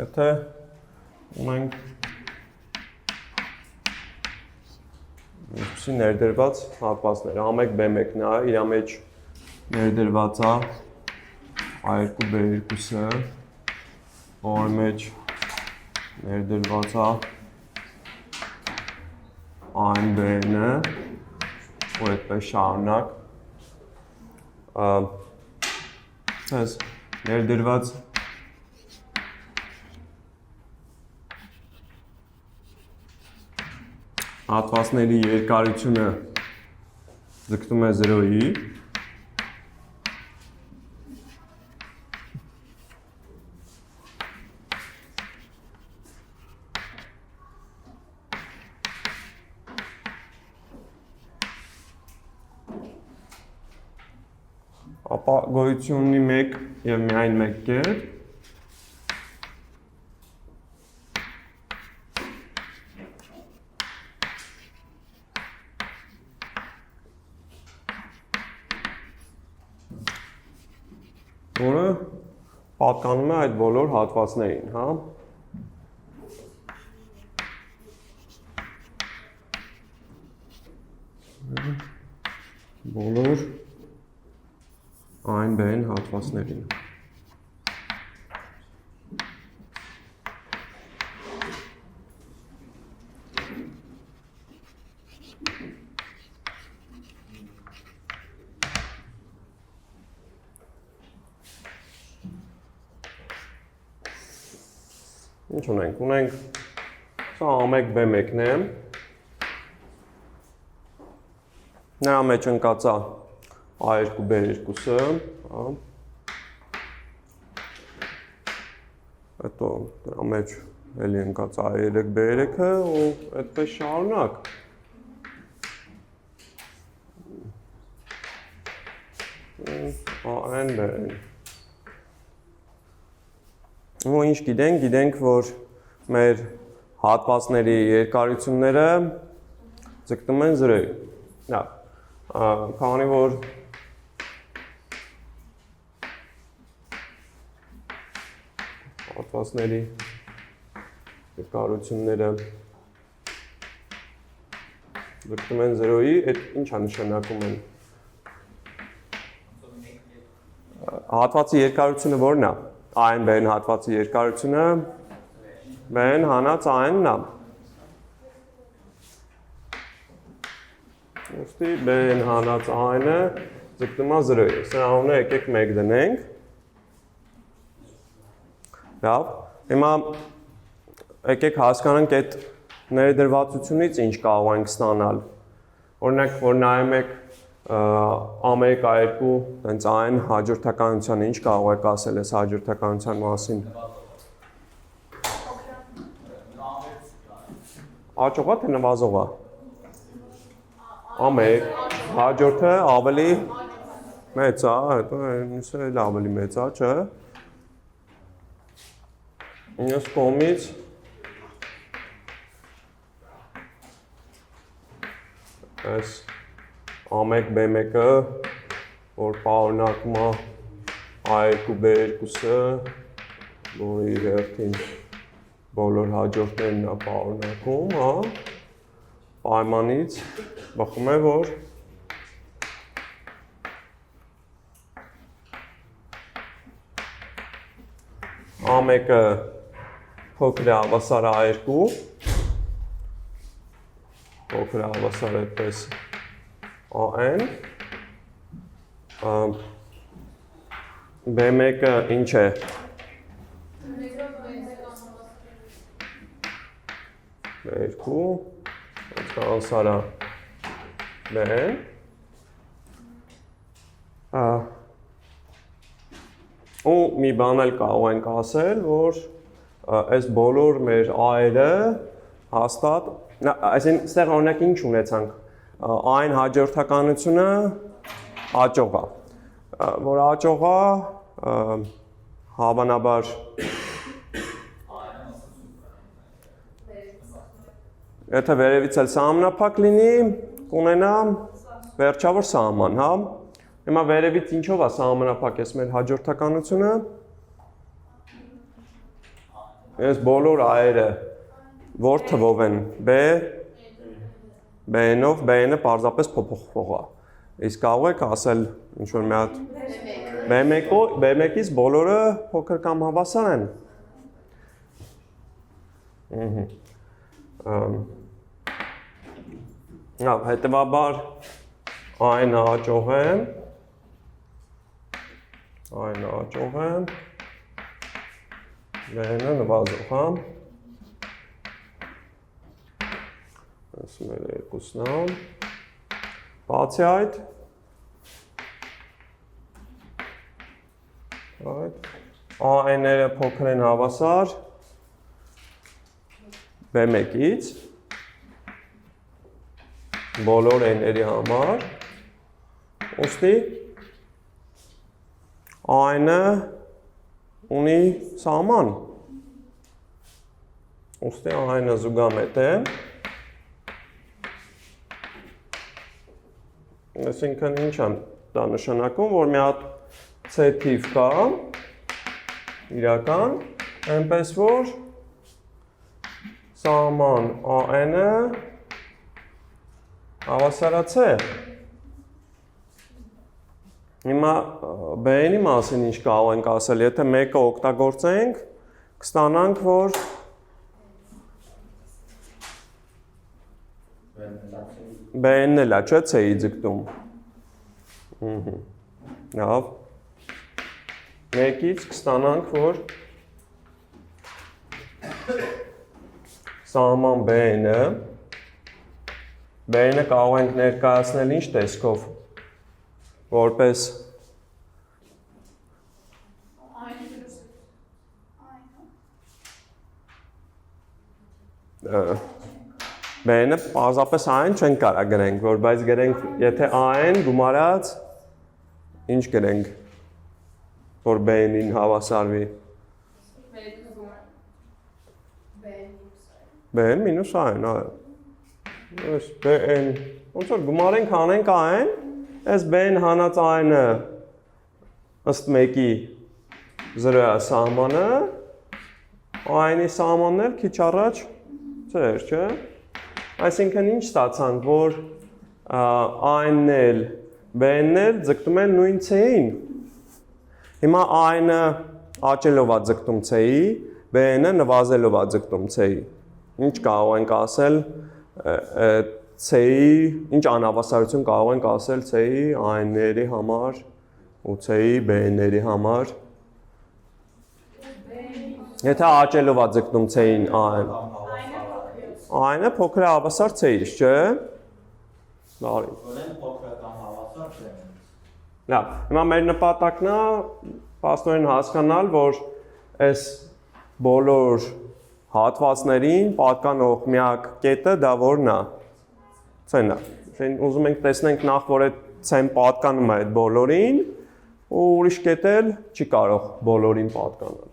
Եթե ունենք ինչպիսի ներդրված հատվածներ, A1 B1-ն է, իր մեջ ներդրված է A2 B2-ը, որի մեջ ներդրված է A-ն B-ը, ու այդպես շարունակ։ Այս ներդրված հատվածների երկարությունը ձգտում է 0-ի, ապա գոյություն ունի մեկ և միայն մեկ կետ, որը պատկանում է այդ բոլոր հատվածներին, հա։ Բոլոր այն բեն հատվածներին։ Ինչ ունենք, սա A1 B1-ն է, նրա մեջ ընկած է A2 B2-ը, հետո նրա մեջ էլի ընկած A3 B3-ը ու այդպես շարունակ։ A-N B-N։ Ու ինչ գիտենք, որ մեր հատվածների երկարությունները ձգտում են 0-ի։ Քանի որ հատվածների երկարությունները ձգտում են 0-ի, այդ ինչ է նշանակում են։ Հատվածի երկարությունը որն է։ A-ն B-ն հատվածի երկարությունը B-ն հանած A-ն է։ Ուստի B-ն հանած A-ը ձգտում է 0-ի։ Սրա անունը եկեք մեկ դնենք։ Լավ, հիմա եկեք հասկանանք այդ ներդրվածությունից ինչ կարող ենք ստանալ։ Օրինակ, որ նայում եք A1, A2, տենց այն հաջորդականության ինչ կարող եք ասել այս հաջորդականության մասին։ Աճողա թե նվազողա։ A1, հաջորդը ավելի մեծ է, հետո մյուսը էլ ավելի մեծ է, չէ։ Մյուս կողմից այս A1 B1-ը, որ պարունակում է A2 B2-ը, որի հերթին բոլոր հաջորդներն է պարունակում, պայմանից բխում է, որ A1-ը փոքր է հավասար A2, փոքր է հավասար այդպես A-N, B1-ը ինչ է։ B2, հավասար է B-N, ու մի բան էլ կարող ենք ասել, որ այս բոլոր մեր A-երը հաստատ, այսինքն ստեղ օրինակ ինչ ունեցանք, այն հաջորդականությունը աճող է, որ աճող է, հավանաբար եթե վերևից էլ սահմանափակ լինի, կունենա վերջավոր սահման, հա։ Հիմա վերևից ինչով է սահմանափակես մեր հաջորդականությունը։ Ես բոլոր այերը որ թվով են B-նով, B-ը պարզապես փոփոխվող է։ Իսկ կարող եք ասել ինչ-որ մի հատ B1-ից բոլորը փոքր կամ հավասար են։ Հետևաբար այն-ը հաճող եմ, B-ը նվազող, հա։ Ասում էր երկուսն ան։ Բացի այդ, AN-ները փոքր են հավասար B1-ից, բոլոր N-երի համար, ուստի AN-ը ունի սահման, ուստի AN-ը զուգամետ է, այսինքն ինչ է դա նշանակում, որ մի հատ C թիվ կա, իրական, այնպես որ սահման AN-ը հավասարացե։ Հիմա B-ի մասին ինչ կարող ենք ասել, եթե մեկը օգտագործենք, կստանանք, որ B-ն էլ է, չէ՞ C-ի ձգտում։ Լավ։ Մեկից կստանանք, որ սահման B-ը կարող ենք ներկայացնել ինչ տեսքով, որպես B-ը պարզապես այն չեն կարա գրենք, որ բայց գրենք, եթե AN գումարած, ինչ գրենք, որ B-ին հավասարվի։ B-ն մինուս AN, այս B-ն, ոնց որ գումարենք հանենք AN, այս B-ն հանած AN-ը ըստ մեկի 0-ը սահմանը, AN-ի սահմանն էլ քիչ առաջ ծեր, չէ՞։ Այսինքն ինչ ստացանք, որ AN-ն էլ, B-ն էլ ձգտում են նույն C-ին։ Հիմա AN-ը աճելով է ձգտում C-ի, B-ը նվազելով է ձգտում C-ի։ Ինչ կարող ենք ասել C-ի, ինչ անհավասարություն կարող ենք ասել C-ի AN-ների համար ու C-ի B-ների համար։ Եթե աճելով է ձգտում C-ին AN-ը փոքր է հավասար C-ից, չէ՞։ Բարի։ Փոքր կամ հավասար C-ից։ Լավ, հիմա մեր նպատակն է փաստորեն հասկանալ, որ այս բոլոր հատվածներին պատկանող միակ կետը դա որն է։ C-ն է։ Ուզում ենք տեսնենք նախ, որ այդ C-ն պատկանում է այդ բոլորին, ու ուրիշ կետ էլ չի կարող բոլորին պատկանալ։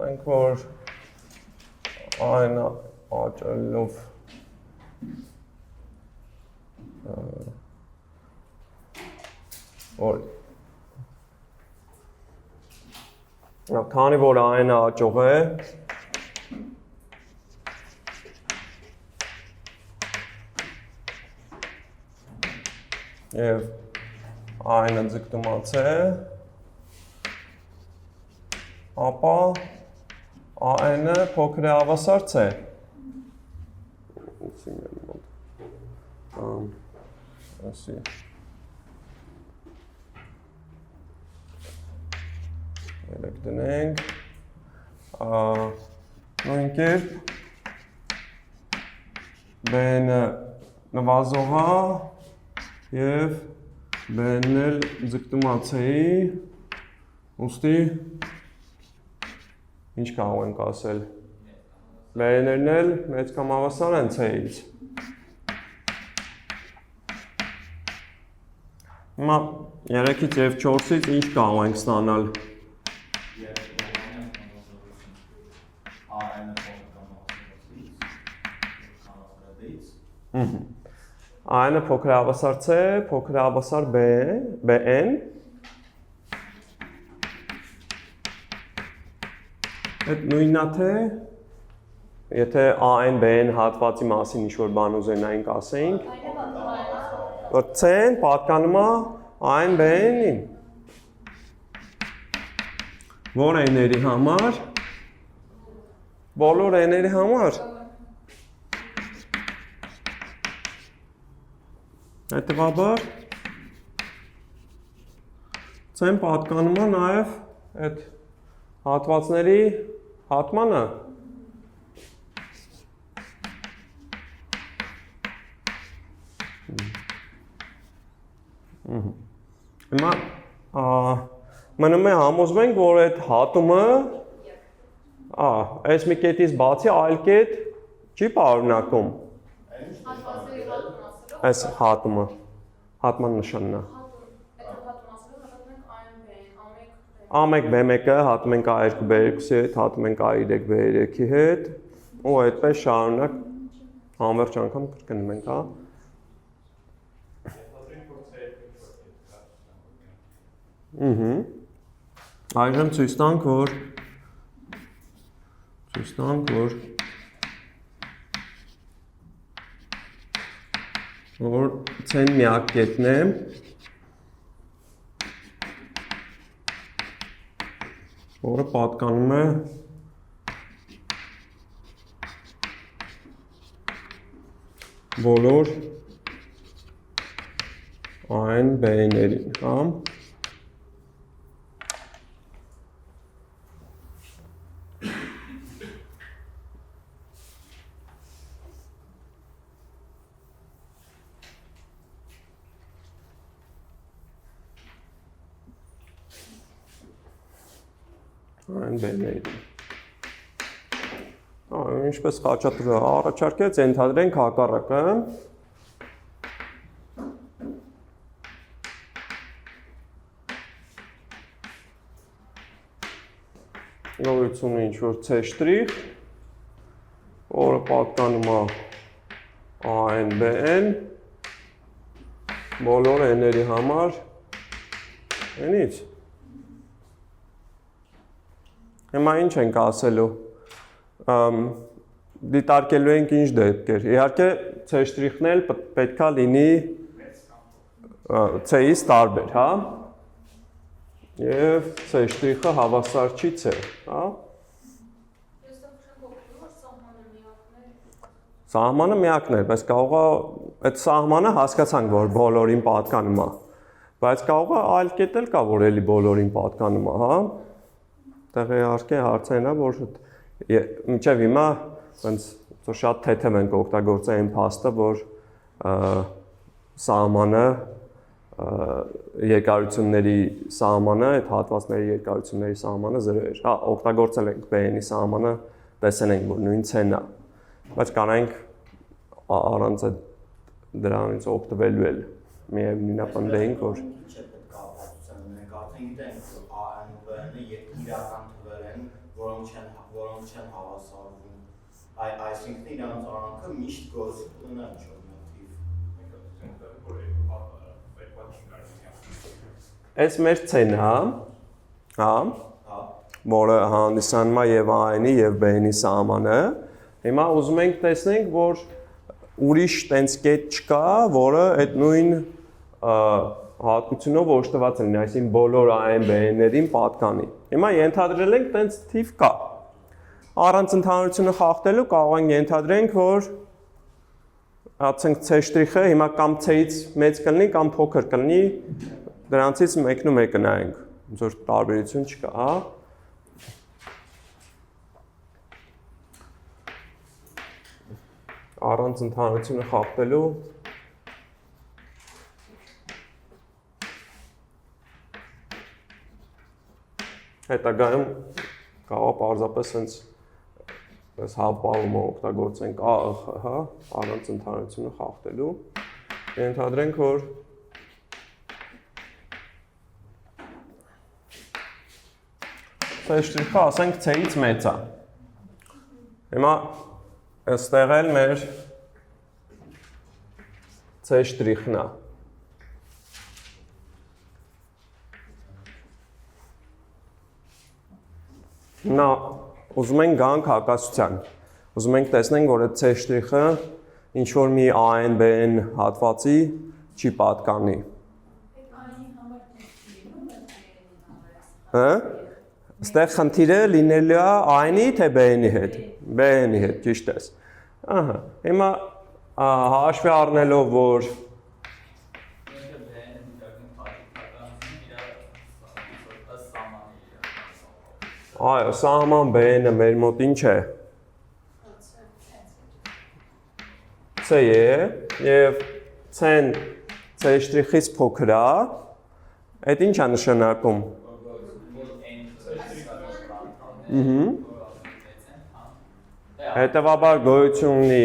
Մենք որ այն աճելով քանի որ այն աճող է եւ այն ձգտումած է ապա AN-ը փոքր է հավասար C։ Ասի։ Երեք դնենք։ Նույն կերպ B-ը նվազող է եւ B-ն էլ ձգտում է C-ի, ուստի ինչ կարող ենք ասել։ B-ներն էլ մեծ կամ հավասար են C-ից։ Հիմա 3-ից եւ 4-ից ինչ կարող ենք ստանալ։ A-ը փոքր հավասար C, փոքր հավասար B-N Այդ նույնն է թե եթե A-N, B-N հատվածի մասին ինչ-որ բան ուզենայինք ասեինք որ C-ն պատկանում է A-N, B-N-ին Որ N-երի համար Բոլոր N-երի համար Հետևաբար C-ն պատկանում է նաև այդ հատվածների հատմանը Հիմա մնում է համոզվենք, որ այդ հատումը այս մի կետից բացի այլ կետ չի պարունակում այս հատումը, հատման նշանն է A1, B1-ը հատում ենք A2, B2-ի հետ, հատում ենք A3, B3-ի հետ ու այդպես շարունակ համվերջ անգամ կրկնում ենք, հա Այժմ ցույց տանք, որ C-ն միակ կետն է որը պատկանում է բոլոր A-N, B-N-երին, հա Այն բերնեին։ Ինչպես խաչատուրը առաջարկեց, ենթադրենք հակառակը։ Գոյություն է ինչ-որ C', որը պատկանում է A-N, B-N, բոլոր N-երի համար N-ից։ Հիմա ինչ ենք ասելու, դիտարկելու ենք ինչ դեպքեր, իհարկե C'-ն էլ պետք է լինի C-ից տարբեր, հա, և C'-ը հավասար չի C, հա, Սահմանը միակն է, բայց կարող է, այդ սահմանը հասկացանք, որ բոլորին պատկանում է, բայց կարող է այլ կետ էլ կա, որ էլի բոլորին պատկանում է, հա, Տեղ իհարկե հարցերն է, որ մինչև հիմա շատ թեթև ենք օգտագործել այն փաստը, որ սահմանը երկարությունների սահմանը, այդ հատվածների երկարությունների սահմանը 0 էր։ Հա, օգտագործել ենք B-ի սահմանը, տեսել ենք, որ նույն C-ն է, բայց կարանք առանց դրանից օգտվելու էլ միևնույնն է պնդեինք, որ իրական թվեր են, որոնք չեն հավասարվում, այսինքն իրանց արանքը միշտ գործի կունենա ինչ-որ մոտիվ։ Այս մեր C-ն է, հա, որը հանդիսանում է և A-ի և B-ի սահմանը, հիմա ուզում ենք տեսնենք, որ ուրիշ տենց կետ չկա, որը այդ նույն հատկությունով օժտված լինի, այսինքն բոլոր A-N, B-N-երին պատկանի։ Հիմա ենթադրել ենք տենց թիվ կա։ Առանց ընդհանրությունը խախտելու կարող ենք ենթադրենք, որ ասենք C'-ը հիմա կամ C-ից մեծ կլինի, կամ փոքր կլինի, դրանցից մեկն ու մեկը նայենք, ոնց որ տարբերություն չկա, հա։ Առանց ընդհանրությունը խախտելու հետագայում կարող պարզապես հենց այս հավպալումը օգտագործենք ԱԽ, հա, առանց ընդհանրությունը խախտելու։ Ենթադրենք, որ C'-ը ասենք C-ից մեծ է։ Հիմա այստեղ էլ մեր C C շտրիխն է։ Նա ուզում ենք գանք հակասության։ Ուզում ենք տեսնենք, որ այդ C շտրիխը ինչ որ մի AN BN հատվածի չի պատկանի։ Հա? Այստեղ խնդիրը լինելու է AN-ի թե BN-ի հետ։ BN-ի հետ, ճիշտ ես։ Ահա, հիմա հաշվի առնելով, որ այո, սահման BN-ը մեր մոտ ինչ է։ C է, եւ C-ն C շտրիխից փոքր է, այդ ինչ է նշանակում։ Հետևաբար գոյություն ունի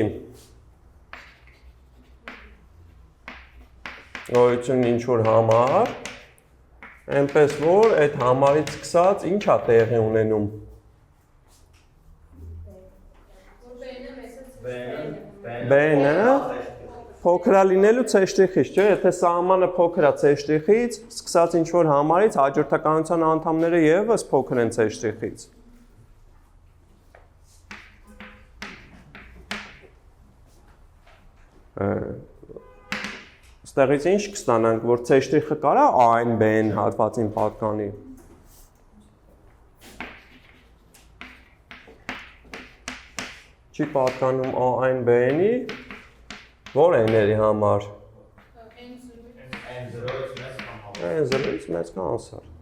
ինչ-որ համար, այնպես որ այդ համարից սկսած ինչ է տեղի ունենում։ B-ը փոքր է լինելու C շտրիխից, չէ՞, եթե սահմանը փոքր է C շտրիխից, սկսած ինչ-որ համարից հաջորդականության անդամները ևս փոքր են C շտրիխից։ Ստեղից ինչ կստանանք, որ C շտրիխը կարա AN BN հատվածին պատկանի։ Չի պատկանում AN BN-ի, որ n-երի համար։ N0-ից մեծ կա անսար։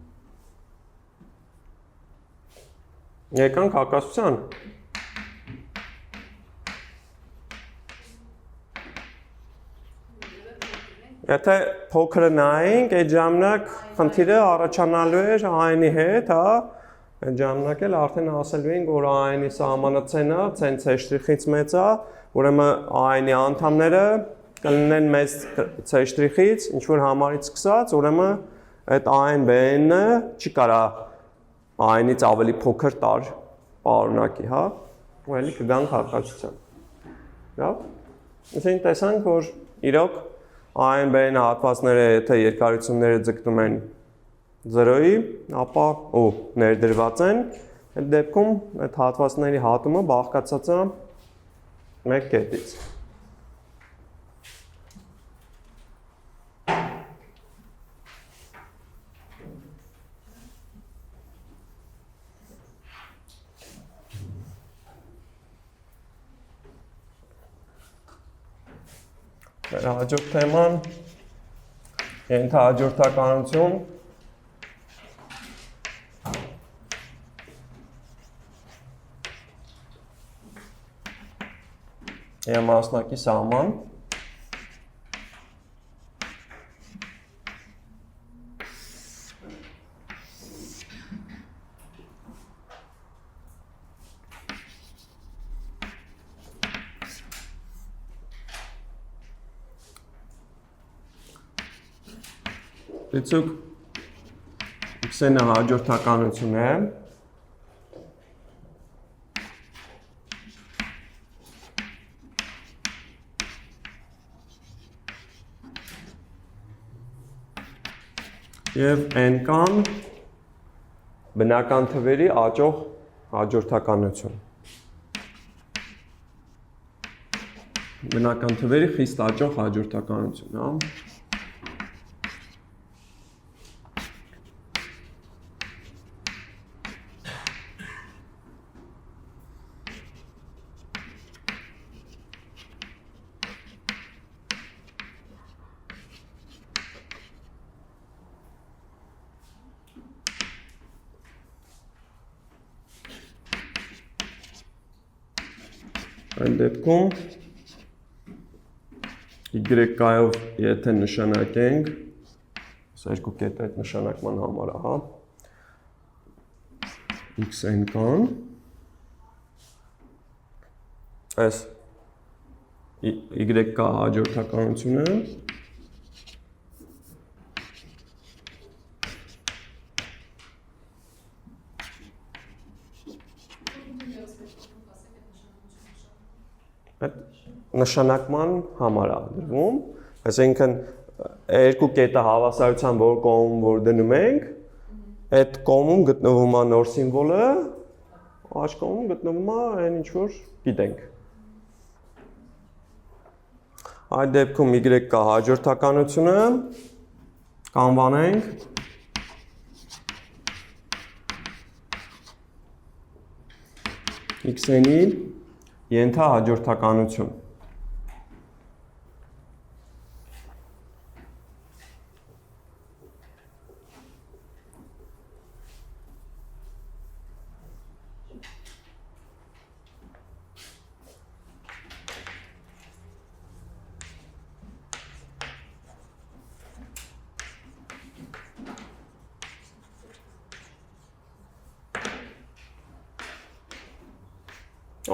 Եկանք հակասության։ Եթե փոքրը նայենք, այդ ժամանակ խնդիրը առաջանալու էր AN-ի հետ, հա, այդ ժամանակ էլ արդեն ասելու ենք, որ AN-ի սահմանը C-ն է, C-ն C շտրիխից մեծ է, ուրեմն AN-ի անդամները կլինեն մեծ C շտրիխից, ինչ որ համարից սկսած, ուրեմն այդ AN BN-ը չի կարա AN-ից ավելի փոքր տար պարունակի, հա, ու էլի կգանք հակասության։ Լավ։ Այսինքն տեսանք, որ իրոք AN BN հատվածները, եթե երկարությունները ձգտում են 0-ի, ապա ներդրված են, այդ դեպքում այդ հատվածների հատումը բաղկացած է մեկ կետից։ Հաջորդ թեման ենթահաջորդականություն եւ մասնակի սահման Դիցուկ X-ը հաջորդականություն է եւ n-կան բնական թվերի աճող հաջորդականություն բնական թվերի խիստ աճող հաջորդականություն, հա Այն դեպքում Y-կայով եթե նշանակենք, սա երկու կետը այդ նշանակման համար է, հա, X-n-կան, այս Y-կա հաջորդականությունը, այդ նշանակման համար է դրվում, Այսինքն երկու կետը հավասարության որ կողմում որ դնում ենք, այդ կողմում գտնվում է նոր սիմվոլը, աջ կողմում գտնվում է այն ինչ որ գիտենք։ Այդ դեպքում y կա հաջորդականությունը, կանվանենք x-ի ենթահաջորդականություն։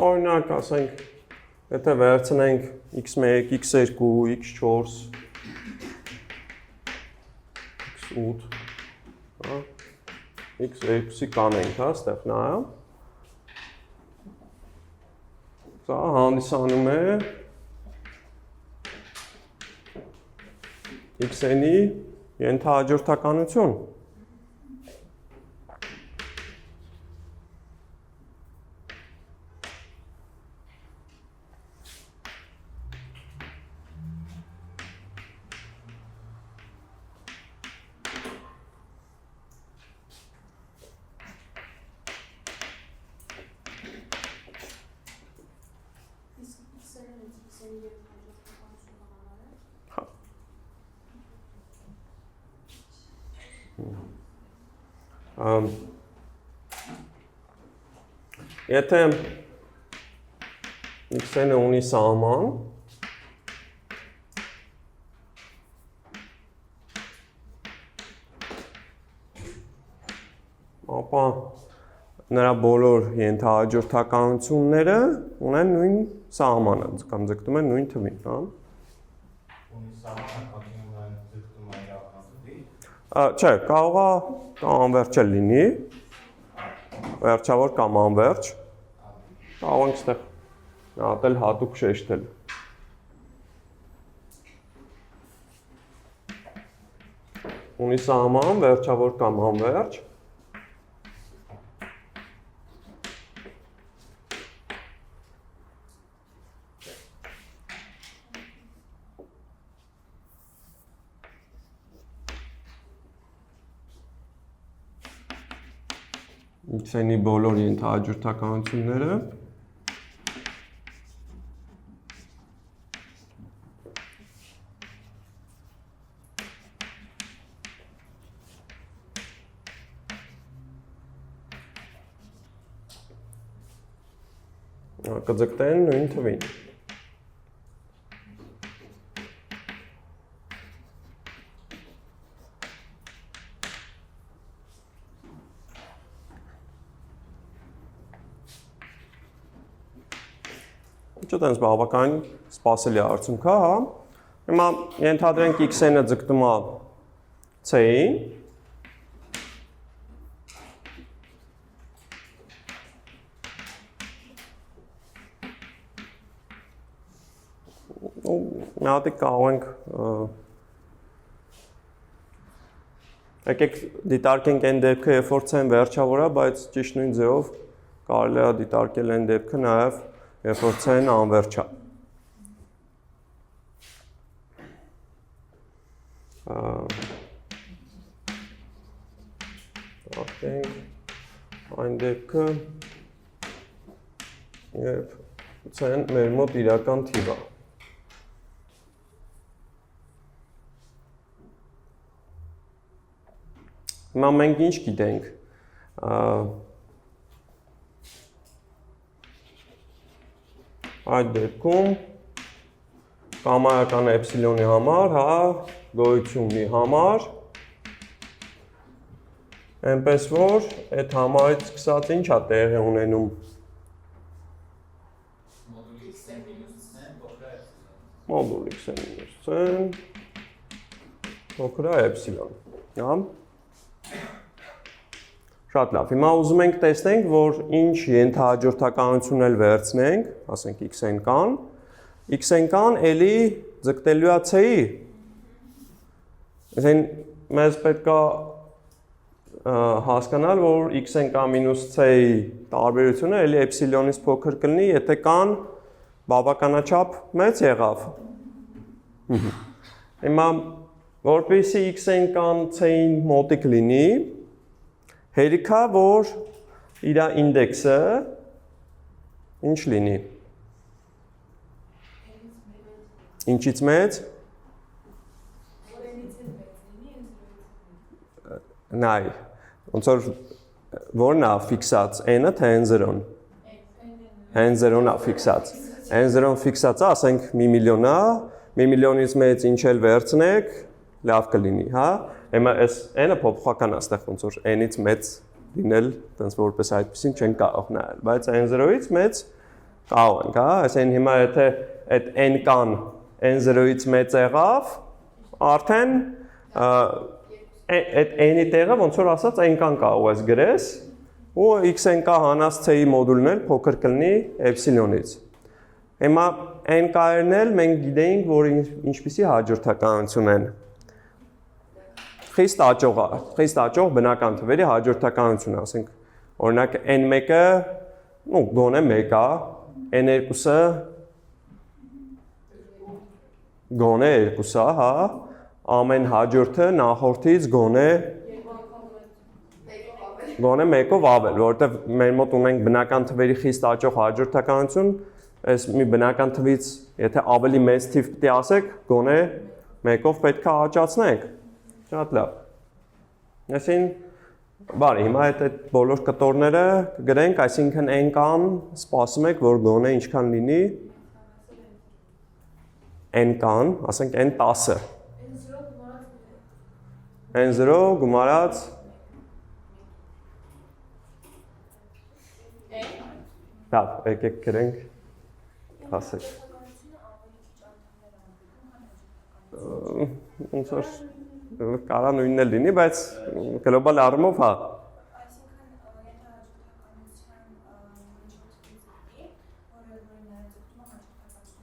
Օրինակ, ասենք, եթե վերցնենք x1, x2, x4, x8, x2-ի կանենք, հա, ստեղ նայամ։ Սա հանդիսանում է x-ի ենթահաջորդականություն։ Եթե x-ը ունի սահման, ապա նրա բոլոր ենթահաջորդականությունները ունեն նույն սահմանը, կամ ձգտում են նույն թվին, հա։ Ունի սահմանը կապին ունեն ձգտում է իրականացի։ Չէ, կարող է կամ անվերջ էլ լինի, վերջավոր կամ անվերջ, կարող ենք ստեղ նատել հատուկ շեշտել։ Ունի սահման, վերջավոր կամ անվերջ։ X-ի բոլոր ենթահաջորդականությունները կձգտեն նույն թվին։ Չտենց բավական սպասելի արդյունք է, հա։ Հիմա ենթադրենք x-ը ձգտում է c-ին։ Մի հատիկ կարող ենք եկեք դիտարկենք այն դեպքը, երբ որ c-ն վերջավոր է, բայց ճիշտ նույն ձևով կարելի է դիտարկել այն դեպքը նաև երբ որ c-ն անվերջ է։ Այն դեպքը, երբ c-ն մեր մոտ իրական թիվ է։ Հիմա մենք ինչ գիտենք։ Այդ դեպքում կամայական էպսիլոնի համար, հա, գոյությունի համար, այնպես որ այդ համարից սկսած ինչ է տեղի ունենում։ Մոդուլ x-n մինուս c-ն փոքր է էպսիլոն, հա։ Շատ լավ, հիմա ուզում ենք տեսնենք, որ ինչ ենթահաջորդականություն էլ վերցնենք, ասենք x-n կան, էլի ձգտելու է c-ի։ Այսինքն մեզ պետք է հասկանալ, որ x-n կա մինուս c-ի տարբերությունը էլի էպսիլոնից փոքր կլինի, եթե կան բավականաչափ մեծ եղավ։ Հիմա որպեսզի x-n կան c-ին մոտիկ լինի, հերիք է, որ իր ինդեքսը ինչ լինի։ Ինչից մեծ։ Նայ, ոնց որ որն է ֆիքսած, n-ը թե n0-ն։ n0-ն է ֆիքսած։ n0-ն ֆիքսած է, ասենք 1 միլիոն է, 1 միլիոնից մեծ ինչ էլ վերցնեք, լավ կլինի, հա։ Հիմա այս n-ը փոփոխական է, այստեղ ոնց որ n-ից մեծ լինել, տենց որպես այդպեսին չեն կարող նայել, բայց n0-ից մեծ կարող ենք, հա։ Այսինքն հիմա եթե այդ n կան n0-ից մեծ եղավ, արդեն այդ n-ի տեղը ոնց որ ասած n-կան կարող ես գրես, ու x-n կա հանած c-ի մոդուլն էլ փոքր կլինի էպսիլոնից։ Հիմա n կայերն էլ մենք գիտեինք, որ ինչպիսի հաջորդականություն են։ Խիստ աճող բնական թվերի հաջորդականություն, ասենք, օրինակ n1-ը, գոնե 1 է, n2-ը գոնե 2 է, հա, ամեն հաջորդը նախորդից գոնե 1-ով ավել, որովհետև մեր մոտ ունենք բնական թվերի խիստ աճող հաջորդականություն, այս մի բնական թվից, եթե ավելի մեծ թիվ պետք է ասեք, գոնե 1-ով պետք է աճացնենք։ Շատ լավ։ Այսինքն, բարի, հիմա այդ բոլոր կտորները կգրենք, այսինքն n կան, սպասում եք, որ գոնե ինչքան լինի n կան, ասենք n 10-ը։ n0 գումարած լավ, եկեք գրենք, ասեք։ Ոնց որ կարա նույնն էլ լինի, բայց գլոբալ առումով հա։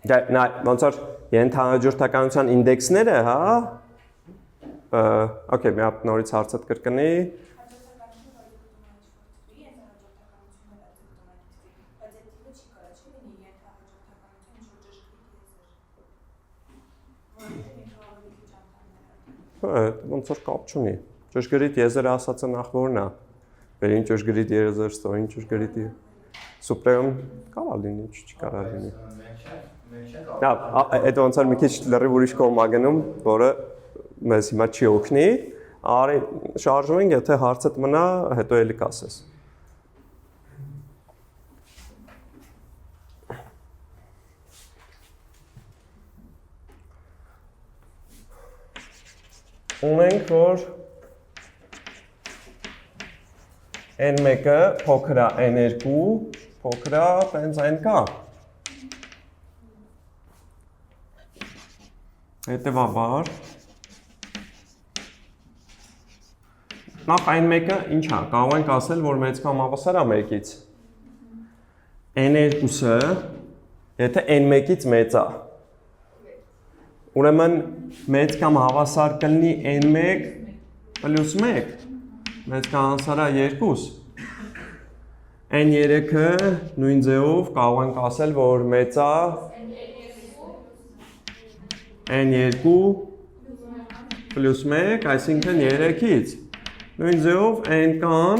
Նա ոնց որ ենթահաջորդականության ինդեքսները, հա։ Okay, մի հատ նորից հարցդ կրկնի։ Ոնց որ կապ չունի։ Ճշգրիտ եզրը ասածը նախ որն է։ Վերին ճշգրիտ եզր, ստորին ճշգրիտ սուպրեմ կարա լինի, չկարա լինի։ Դա այդ ոնց որ մի քիչ լրիվ ուրիշ կողմ ա գնում, որը մեզ հիմա չի օգնի։ Արի շարժում ենք, եթե հարցդ մնա, հետո էլի կասես։ Ունենք, որ n1-ը փոքր է n2, փոքր է տենց n կա։ Հետևաբար նախ n1-ը ինչ է, կարող ենք ասել, որ մեծ կամ հավասար է 1-ից։ n2-ը, եթե n1-ից մեծ է, ուրեմն մեծ կամ հավասար կլինի n1 պլյուս 1, մեծ կամ հավասար է 2։ n3-ը նույն ձևով կարող ենք ասել, որ մեծ է n2 պլյուս 1, այսինքն 3-ից։ Նույն ձևով n կան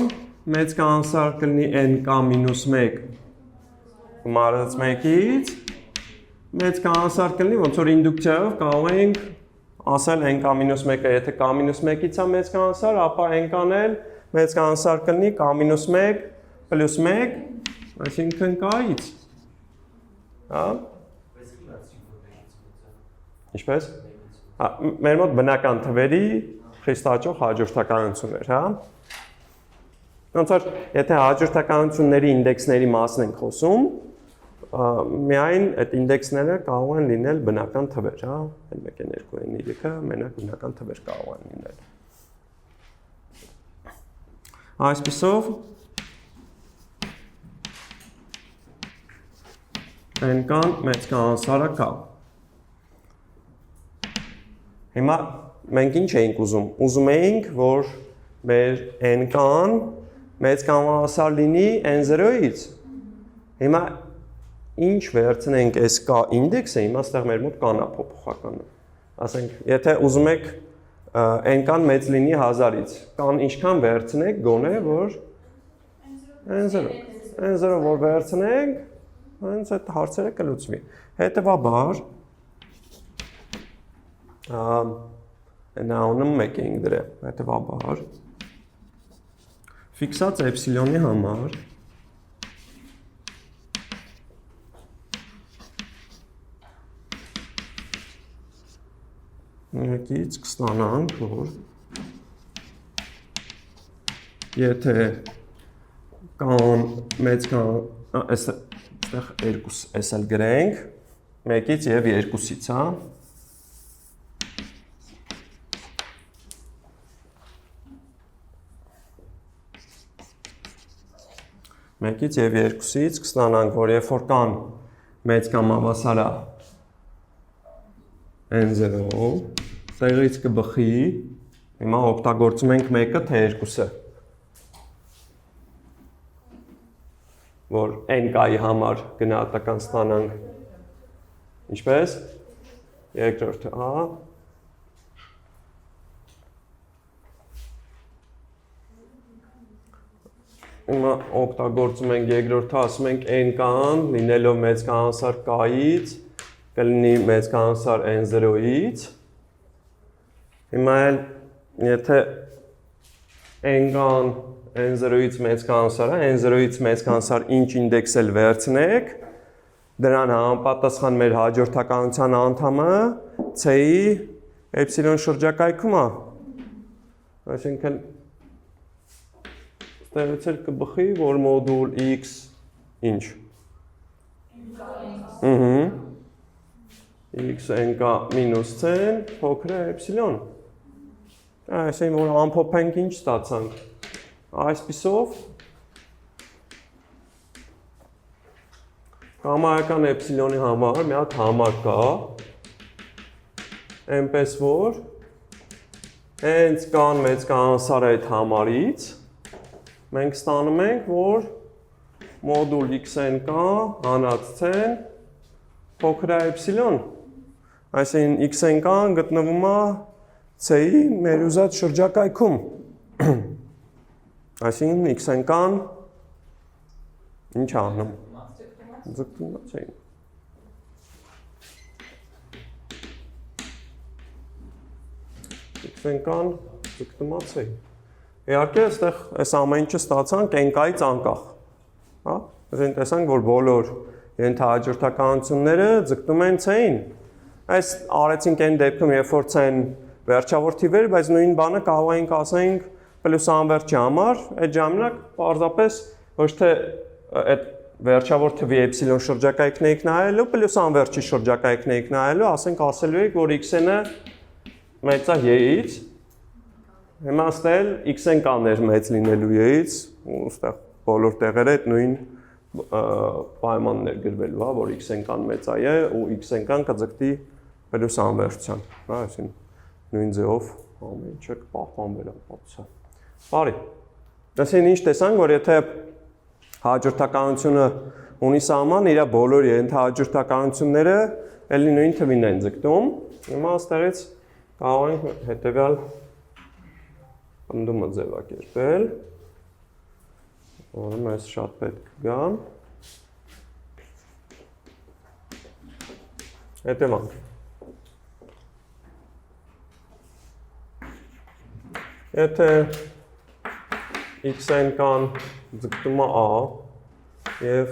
մեծ կամ հավասար կլինի n կամ մինուս 1 գումարած 1-ից, մեծ կամ հավասար կլինի, ոնց որ ինդուկցիայով կարող ենք ասել n կամ մինուս 1-ը, եթե կամ մինուս 1-ից է մեծ կամ հավասար, ապա n կանել մեծ կամ հավասար կլինի կամ մինուս 1 պլյուս 1, այսինքն կայից։ Հա։ Ինչպես։ Մեր մոտ բնական թվերի խիստ աճող հաջորդականություններ, հա։ Ոնց որ եթե հաջորդականությունների ինդեքսների մասն ենք խոսում, միայն այդ ինդեքսները կարող են լինել բնական թվեր, հա, n1, n2, n3-ը մենակ բնական թվեր կարող են լինել։ Այսպիսով n կան մեծ կամ հավասարը կա։ Հիմա մենք ինչ էինք ուզում։ Ուզում էինք, որ մեր n-կան մեծ կամ հավասար լինի n0-ից։ Հիմա ինչ վերցնենք այս k ինդեքսը, հիմա ստեղ մեր մոտ կանա փոփոխականը։ Ասենք, եթե ուզում եք n-կան մեծ լինի 1000-ից, կան ինչքան վերցնեք, գոնե որ n0 որ վերցնենք, հենց այդ հարցերը կլուծվի։ Հետևաբար նայոնը 1 էինք դրել, հետևաբար ֆիքսած էպսիլոնի համար մեկից կստանանք, որ եթե կան մեծ կան, այստեղ երկուս էս էլ գրենք, մեկից և երկուսից, հա։ Մեկից և երկուսից կստանանք, որ երբ որ կան մեծ կամ հավասարը n0, տեղից կբխի, հիմա օգտագործում ենք մեկը, թե երկուսը, որ n-կայի համար գնահատական ստանանք, ինչպես, երկրորդը a, հիմա օգտագործում ենք երկրորդը, ասում ենք n-կան, լինելով մեծ կամ հավասար k-ից, կլինի մեծ կամ հավասար n0-ից, հիմա էլ, եթե n-կան n0-ից մեծ կամ հավասար է, n0-ից մեծ կամ հավասար ինչ ինդեքս էլ վերցնեք, դրան համապատասխան մեր հաջորդականության անդամը c-ի էպսիլոն շրջակայքում է, այսինքն ստեղից էլ կբխի, որ մոդուլ x ինչ, x n-կա մինուս c-ն փոքր է էպսիլոն, այսին որ ամփոփենք ինչ ստացանք, այսպիսով կամայական էպսիլոնի համար մի հատ համար կա, այնպես որ հենց կան մեծ կամ հավասար այդ համարից, մենք ստանում ենք, որ մոդուլ x-n կա, հանած c-ն փոքր է էպսիլոն, այսին x-n կան գտնվում է c-ի մեր ուզած շրջակայքում, այսին x-n կան ինչ անում, ձգտումած էին, x-n կան ձգտումած էին, իհարկե այստեղ այս ամեն ինչը ստացանք n-կայից անկախ, այսին տեսանք, որ բոլոր ենթահաջորդականությունները ձգտում են c-ին, այս արեցինք այն դեպքում, երբ որ c-ն վերջավոր թիվեր, բայց նույն բանը կարող ենք ասենք պլյուս անվերջի համար, այդ ժամանակ պարզապես ոչ թե այդ վերջավոր թվի էպսիլոն շրջակայքն էիք նայելու, պլյուս անվերջի շրջակայքն էիք նայելու, ասենք ասելու եք, որ x-n-ը մեծ է y-ից, հիմա ստել x-n կաներ մեծ լինելու y-ից, ու ստեղ բոլոր տեղերը այդ նույն պայմաններ գրվելու, որ x-n կան մեծ է y ու x-n կան կձգտի պլյուս անվերջության, այսին նույն ձևով ամեն ինչը կպահպանվեր ապացուցա։ Բարի, այսին ինչ տեսանք, որ եթե հաջորդականությունը ունի սահման, իր բոլոր ենթահաջորդականությունները էլի նույն թվին են ձգտում, հիմա այստեղից կարող ենք հետևյալ պնդումը ձևակերպել, որը մեզ շատ պետք կգա։ Հետևանք։ Եթե x-n կան ձգտումը a և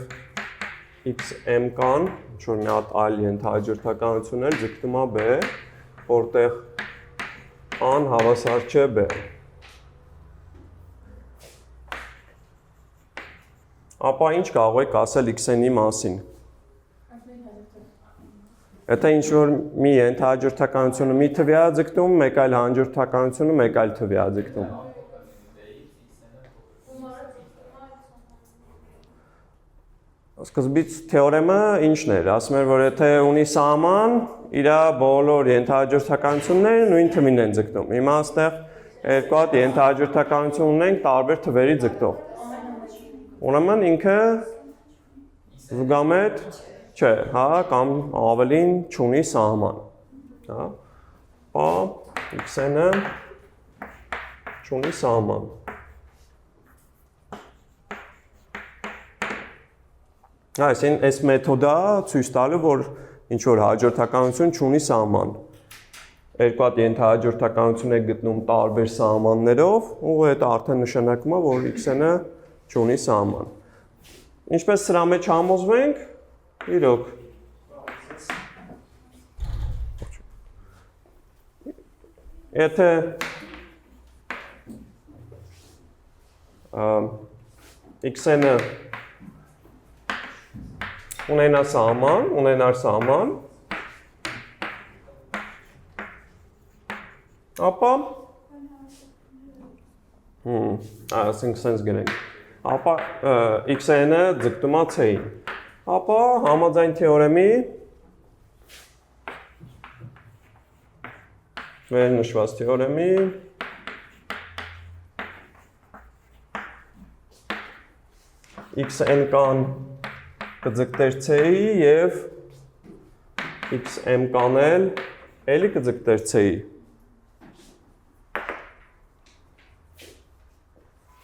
x-m կան, ինչ-որ մի հատ այլ ենթահաջորդականություն էլ ձգտումը b, որտեղ a-ն հավասար չէ b։ Ապա ինչ կարող եք ասել x-n-ի մասին։ Եթե ինչ-որ մի ենթահաջորդականությունը մի թվի է ձգտում, մեկ այլ հաջորդականությունը մեկ այլ թվի է ձգտում։ Սկզբից թեորեմը ինչն էր, ասում էր, որ եթե ունի սահման, իր բոլոր ենթահաջորդականությունները նույն թվին են ձգտում։ Հիմա այստեղ երկու հատ ենթահաջորդականություն ունենք տարբեր թվերի ձգտող։ Ուրեմն ինքը զուգամետ չէ, հա, կամ ավելին չունի սահման, հա։ Բա x-ը չունի սահման։ Այսինքն այս մեթոդը ցույց տալու, որ ինչ որ հաջորդականություն չունի սահման։ Երկու հատ ենթահաջորդականություն է գտնում տարբեր սահմաններով, ու դա արդեն նշանակում է, որ x-ը չունի սահման։ Ինչպես սրա մեջ համոզվենք, իրոք։ Եթե x-ը ունենար սահման, ապա ասենք սենց գրենք, ապա x-ը ձգտում է c-ին, ապա համաձայն թեորեմի վեր նշված թեորեմի x-n կան կձգտեր c-ի և x-m կանել էլի կձգտեր c-ի։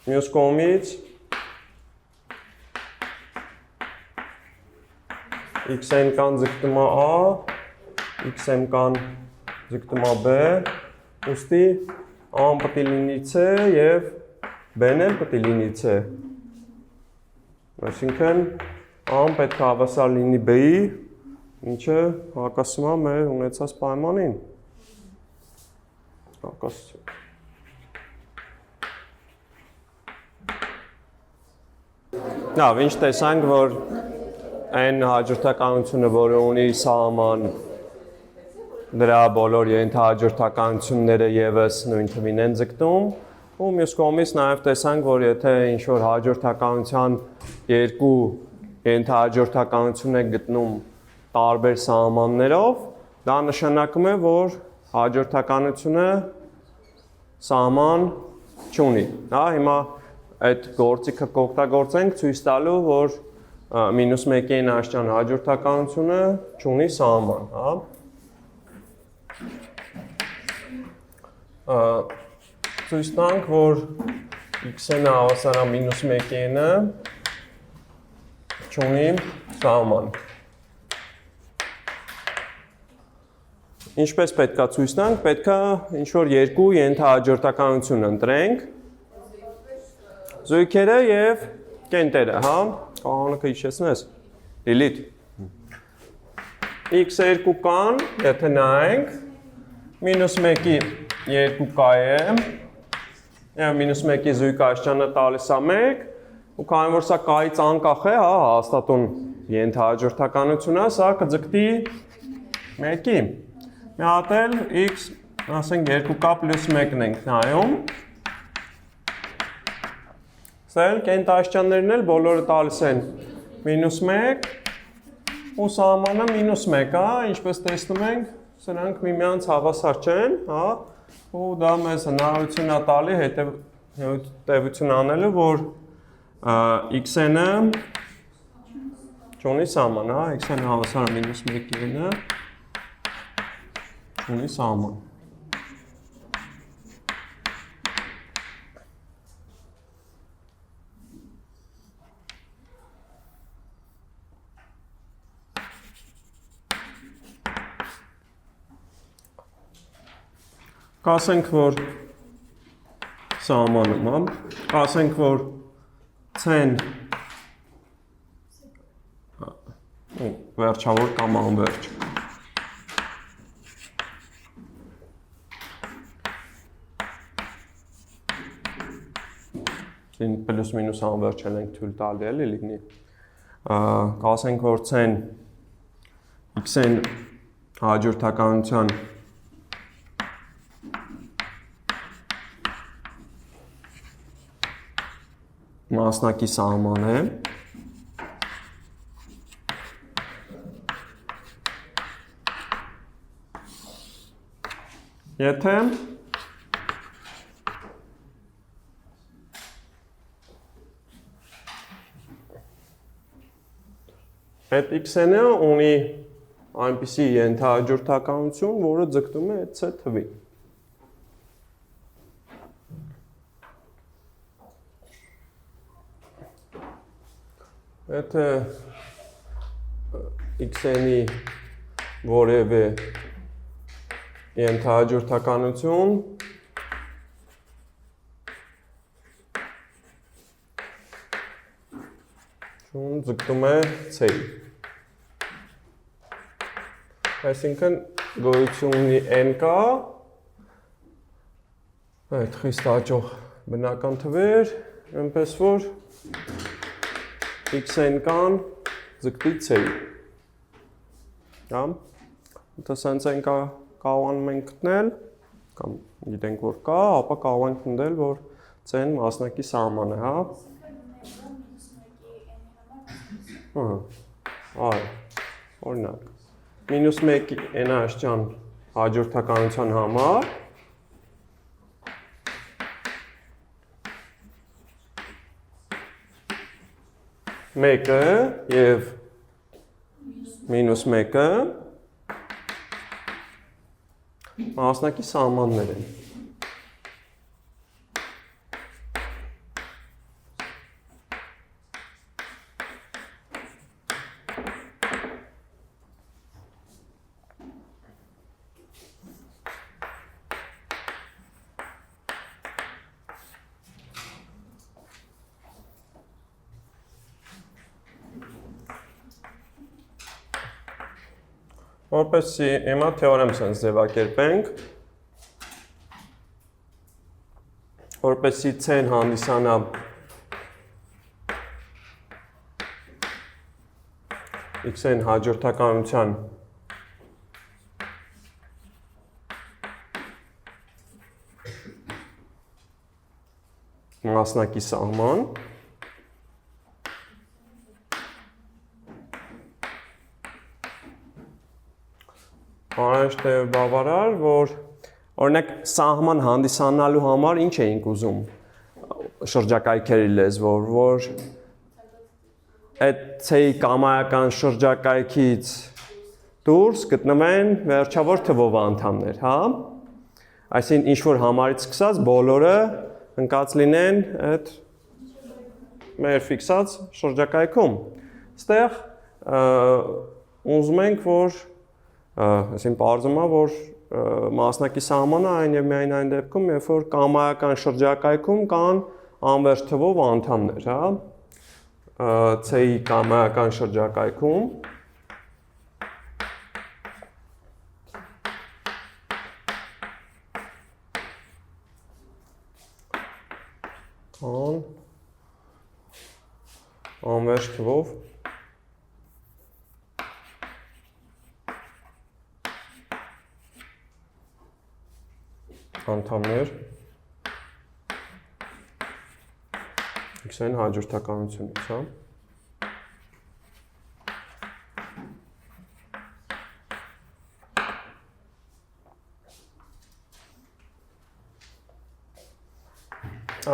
Մյուս կողմից x-n կան ձգտում է a, x-m կան ձգտում է b, ուստի a-ն պետք է լինի c և b-ն էլ պետք է լինի c։ Այսինքն a-ն պետք է հավասար լինի b-ի, ինչը հակասում է մեր ունեցած պայմանին։ Հակասություն։ Լավ, ինչ տեսանք, որ այն հաջորդականությունը, որը ունի սահման, դրա բոլոր ենթահաջորդականությունները ևս նույն թվին են ձգտում, ու մյուս կողմից նաև տեսանք, որ եթե ինչ-որ հաջորդականության երկու ենթահաջորդականություն է գտնում տարբեր սահմաններով, դա նշանակում է, որ հաջորդականությունը սահման չունի։ Հիմա այդ գործիքը կօգտագործենք ցույց տալու, որ -1-ին աշճան հաջորդականությունը չունի սահման, հա։ Ցույց տանք, որ x-ն հավասար է -1-ը չունի սահման։ Ինչպես պետք է ցույց տանք, պետք է ինչ-որ երկու ենթահաջորդականություն ընտրենք, զույգերը և կենտերը, հա, կանոնը կհիշեցնես, Լիլիթ։ x2 կան, եթե նայենք, -1-ի 2k է, և -1-ի զույգ աշճանը տալիս է 1, ու քանի որ սա k-ից անկախ է, հա, հաստատուն ենթահաջորդականություն է, սա կձգտի 1-ի։ Մի հատ էլ x, ասենք 2k + 1-ն ենք նայում, սա էլ կենտաշճաններն էլ բոլորը տալիս են -1, ու սահմանը -1, հա, ինչպես տեսնում ենք, սրանք միմյանց հավասար չեն, հա, ու դա մեզ հնարավորություն է տալի հետևություն անելու, որ x-ը չունի սահման, հա, x-ը հավասար է -1-ը չունի սահման։ Կասենք, որ սահմանում, հա, կասենք, որ c-ն վերջավոր կամ անվերջ։ Պլյուս-մինուս անվերջ ենք թույլ տալի, էլի լինի։ Կասենք, որ c-ն x-ն հաջորդականության մասնակի սահման է, Եթե այդ x-ը ունի այնպիսի ենթահաջորդականություն, որը ձգտում է այդ c թվին։ Եթե x-ի որևէ ենթահաջորդականություն ձգտում է c-ի։ Այսինքն գոյություն ունի n կա, այդ խիստ աճող բնական թվեր, այնպես որ x-n կան ձգտի c-ի։ Դա սենց են կարողանում ենք գտնել, կամ գիտենք որ կա, ապա կարող ենք գտնել, որ c-ն մասնակի սահման է, հա։ Այո, օրինակ։ -1 n-աշճան հաջորդականության համար մեկը և -1-ը մասնակի սահմաններ են։ Որպեսզի հիմա թեորեմ սենց ձևակերպենք, որպեսզի c-ն հանդիսանա x-ն հաջորդականության մասնակի սահման, Անհրաժեշտ է բավարար, որ օրինակ սահման հանդիսանալու համար ինչ էինք ուզում շրջակայքերի լեզվով, որ այդ c-ի կամայական շրջակայքից դուրս գտնվեն վերջավոր թվով անդամներ, հա։ Այսինքն ինչ որ համարից սկսած բոլորը ընկած լինեն այդ մեր ֆիքսած շրջակայքում։ Այստեղ ուզում ենք, որ այսինքն պարզվում է, որ մասնակի սահմանը այն եւ միայն այն դեպքում, երբ որ կամայական շրջակայքում կան անվերջ թվով անդամներ, հա, c-ի կամայական շրջակայքում կան անվերջ թվով անդամներ x-ն հաջորդականությունից, հա։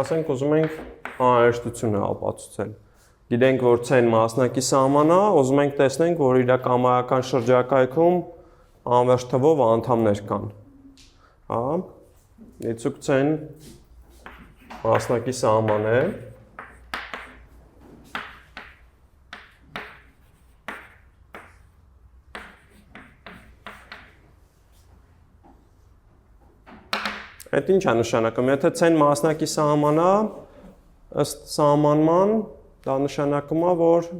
Ասենք ուզում ենք անհրաժեշտությունը ապացուցել։ Գիտենք, որ c-ն մասնակի սահման է, ուզում ենք տեսնենք, որ իր կամայական շրջակայքում անվերջ թվով անդամներ կան, հա։ Իցուկ c-ն մասնակի սահման է, այդ ինչ է նշանակում, եթե c-ն մասնակի սահման է, ըստ սահմանման, դա նշանակում է, որ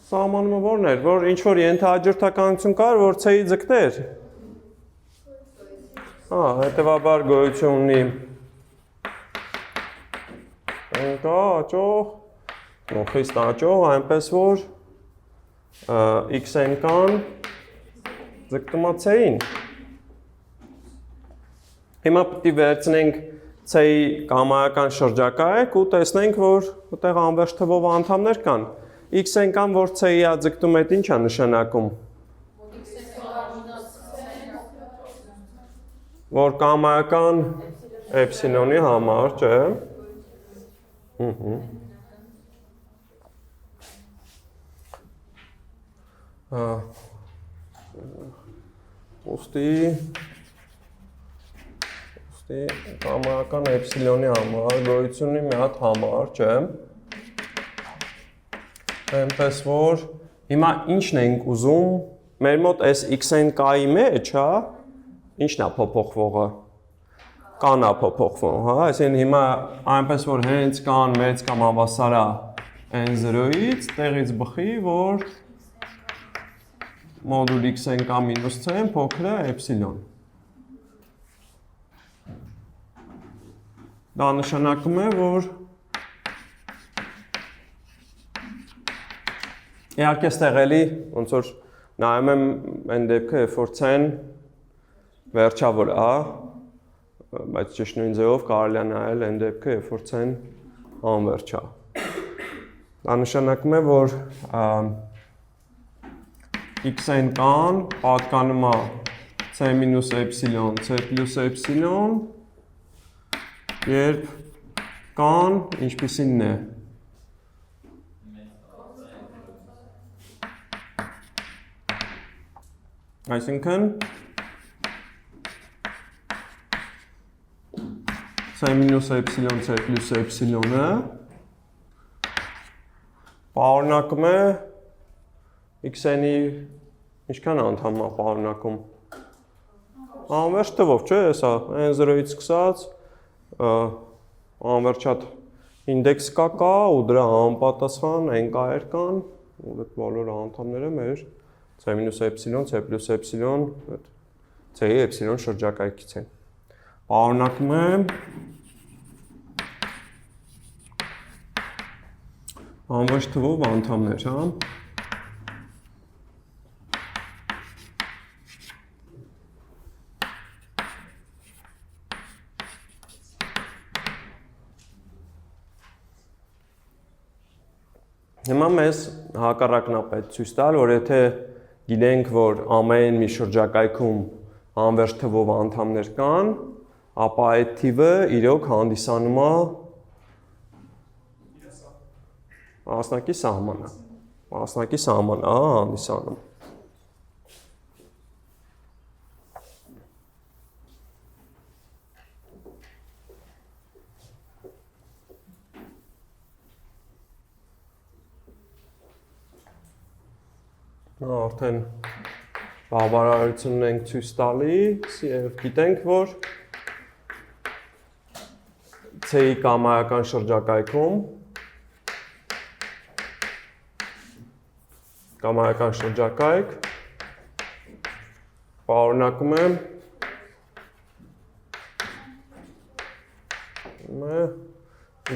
սահմանումը որն էր, որ ինչ-որ ենթահաջորդականություն կար, որ c-ի ձգտեր։ Հետևաբար գոյություն ունի կա աճող, խիստ աճող, այնպես որ x-ն կան ձգտում է c-ին։ Հիմա պետք է վերցնենք c-ի կամայական շրջակայք ու տեսնենք, որ այդտեղ անվերջ թվով անդամներ կան։ X-ն կան, որ c-ի ձգտում է, ինչ է նշանակում։ որ կամայական էպսիլոնի համար, չէ։ Ուստի կամայական էպսիլոնի համար գոյություն ունի մի հատ համար, չէ։ Այնպես որ հիմա ինչն ենք ուզում, մեր մոտ այս x-n k-ի մեջ, հա, ինչն է փոփոխվողը։ Կանա փոփոխվում, հա, այսինքն հիմա այնպես որ հենց կան մեծ կամ հավասարա n0-ից, տեղից բխի, որ մոդուլ x-n k մինուս c-ն փոքր է էպսիլոն։ Դա նշանակում է, որ իհարկե ստեղ էլի, ոնց որ նայում եմ այն դեպքը, երբ որ c-ն վերջավոր է, բայց ճիշտ նույն ձևով կարելի է նայել այն դեպքը, երբ որ c-ն անվերջ է։ Դա նշանակում է, որ x-n k-ն պատկանում է c մինուս էպսիլոն, c պլյուս էպսիլոն, երբ k-ն ինչպիսին է։ Այսինքն c մինուս էպսիլոն, c պլյուս էպսիլոնը պարունակում է x-n-ի ինչքան անդամ է պարունակում։ Անվերջ թվով, չէ, հեսա, n0-ից սկսած անվերջատ ինդեքս կա ու դրա համապատասխան n-կայեր կան, ու այդ բոլոր անդամները մեր c մինուս էպսիլոն, c պլյուս էպսիլոն, c-ի էպսիլոն շրջակայքից են։ Պարունակում է անվերջ թվով անդամներ, հա։ Հիմա մեզ հակառակն է պետք ցույց տալ, որ եթե գիտենք, որ ամեն մի շրջակայքում անվերջ թվով անդամներ կան, ապա այդ թիվը իրոք հանդիսանում է մասնակի սահմանը։ Մասնակի սահմանը է հանդիսանում։ Արդեն բավարարությունն ենք ցույց տալիս եւ գիտենք, որ C-ի կամայական շրջակայքում կամայական շրջակայք պարունակում է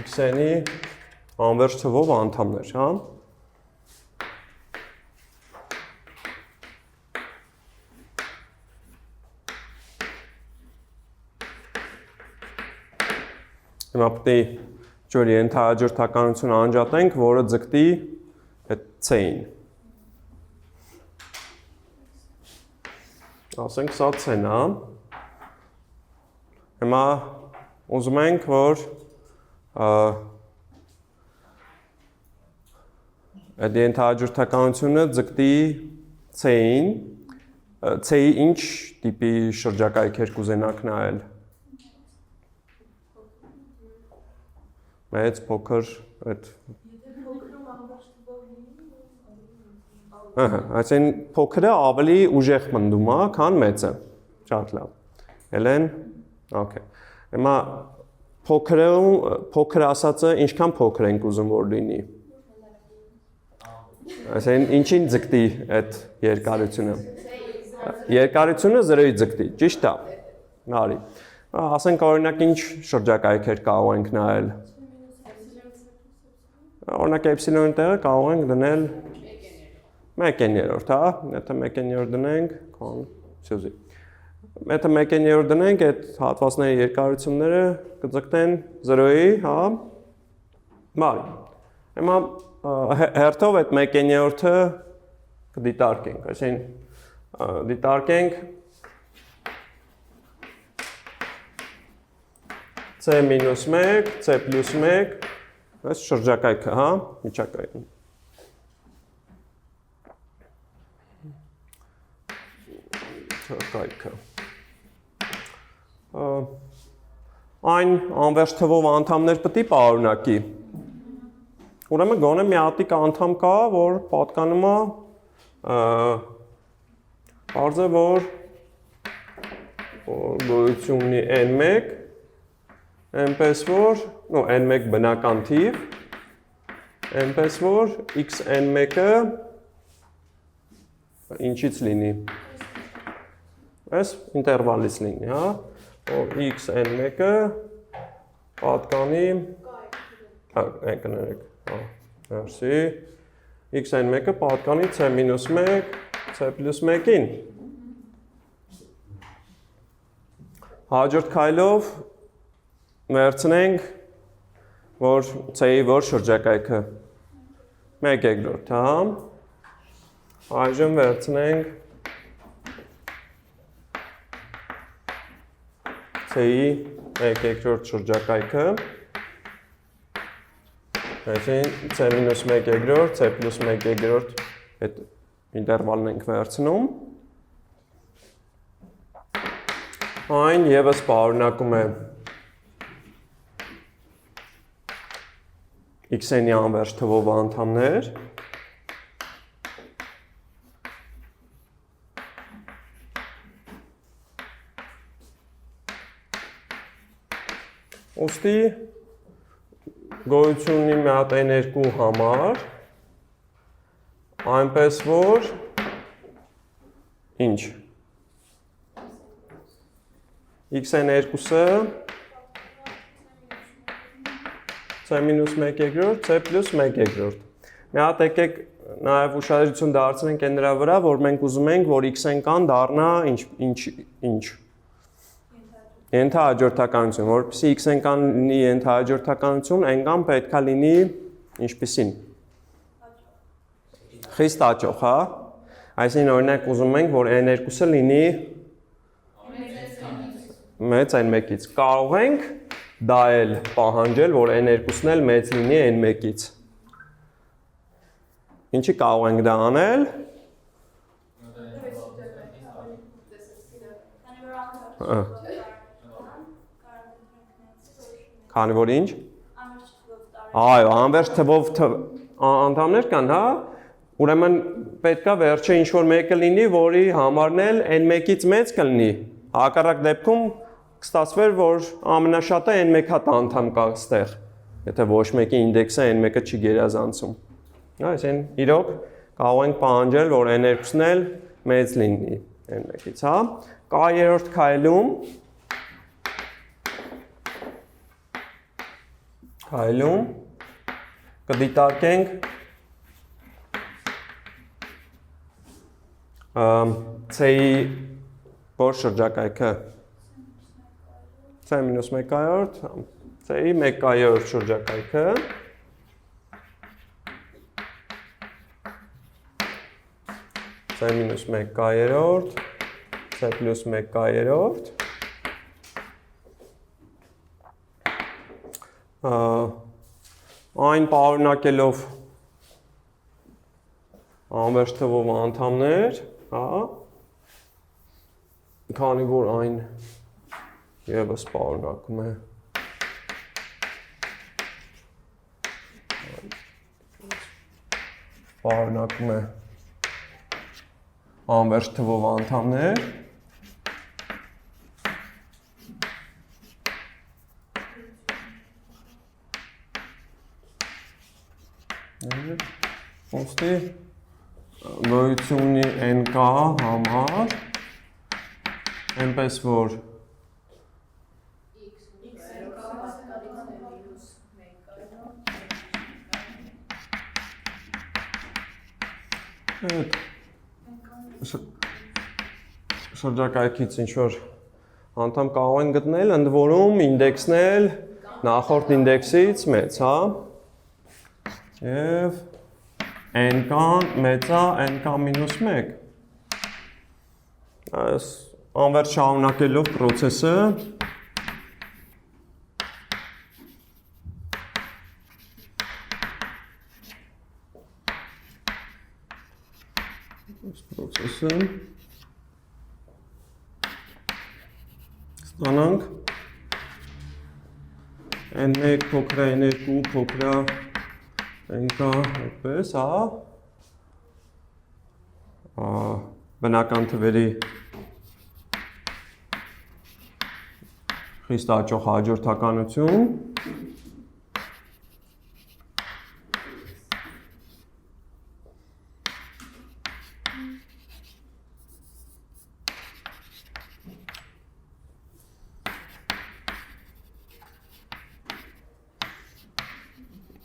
x-n-ի անվերջ թվով անդամներ, հա։ Հիմա պետք է ջորի ենթահաջորդականություն անջատենք, որը ձգտի այդ C-ին։ Ասենք սա C-ն է։ Հիմա ուզում ենք, որ այդ ենթահաջորդականությունը ձգտի C-ին, C-ի ինչ տիպի շրջակայքեր կուզենաք նայել։ Մեծ, փոքր, այդ այսինքն փոքրը ավելի ուժեղ մնդում է, քան մեծը։ Շատ լավ։ Էլեն, օքեյ։ Հիմա փոքր ասածը ինչքան փոքր ենք ուզում որ լինի։ Այսինքն ինչին ձգտի այդ երկարությունը։ Երկարությունը 0-ի ձգտի, ճիշտ է։ Նարի։ Ասենք օրինակ ինչ շրջակայքեր կարող ենք նայել։ Օրինակ էպսիլոնի տեղը կարող ենք դնել 1/3, հա, եթե 1/3 դնենք, սյուզի։ Եթե 1/3 դնենք, այդ հատվածների երկարությունները կձգտեն 0-ի, հա։ Բարի։ Հիմա հերթով այդ 1/3-ը կդիտարկենք, այսինքն դիտարկենք C-1, C+1, այս շրջակայքը, հա, միջակայքը։ Շրջակայքը։ Այն անվերջ թվով անդամներ պետք է պարունակի։ Ուրեմն գոնե մի հատիկ անդամ կա, որ պատկանում է Պարզ է, որ գոյություն ունի n1, այնպես որ, n1 բնական թիվ, այնպես որ x-n1-ը ինչից լինի, այս ինտերվալից լինի, հա, որ x-n1-ը պատկանի, կներեք, մերսի, x-n1-ը պատկանի c-1, C+1-ին։ Հաջորդ քայլով վերցնենք, որ C-ի որ շրջակայքը 1/3, հա։ Այժմ վերցնենք C-ի 1/3 շրջակայքը, այսինքն C-1/3, C+1/3 այդ ինտերվալն ենք վերցնում, այն ևս պարունակում է x-n-ի անվերջ թվով անդամներ, ուստի գոյություն ունի մի հատ n2 համար, այնպես որ ինչ x-n2-ը c-1/3, c+1/3։ Մի հատ եկեք նաև ուշադրություն դարձնենք այն նրա վրա, որ մենք ուզում ենք, որ x-n-կան դառնա ինչ ենթահաջորդականություն, որպեսզի x-n-կան լինի ենթահաջորդականություն, n-կան պետք է լինի ինչպիսին խիստ աճող, հա։ Այսինքն օրինակ ուզում ենք, որ n2-ը լինի մեծ n1-ից։ Կարող ենք դա էլ պահանջել, որ n2-ն էլ մեծ լինի n1-ից։ Ինչի կարող ենք դա անել։ Քանի որ ինչ։ Այո, անվերջ թվով անդամներ կան, հա։ Ուրեմն պետքա վերջը ինչ-որ մեկը լինի, որի համարն էլ n1-ից մեծ կլինի։ Հակառակ դեպքում կստացվեր, որ ամենաշատը n1 հատ անդամ կա ստեղ, եթե ոչ մեկի ինդեքսը n1-ը չի գերազանցում։ Այսինքն իրոք կարող ենք պահանջել, որ n2-ն էլ մեծ լինի n1-ից, հա։ K-երորդ քայլում կդիտարկենք C-ի որ շրջակայքը C-1/3, C-ի 1/3 շրջակայքը C-1/3, C+1/3 այն պարունակելով անվերջ թվով անդամներ, հա, քանի որ այն ևս պարունակում է անվերջ թվով անդամներ, ուստի գոյություն ունի nk համար, այնպես որ շրջակայքից ինչ-որ անդամ կարող են գտնել, ընդ որում ինդեքսն էլ նախորդ ինդեքսից մեծ, հա, և n-կան մեծա n-կան -1, Այս անվերջ շարունակելով process-ը process-ը ստանանք n1 փոքր n2 փոքր n-կա այդպես, բնական թվերի խիստ աճող հաջորդականություն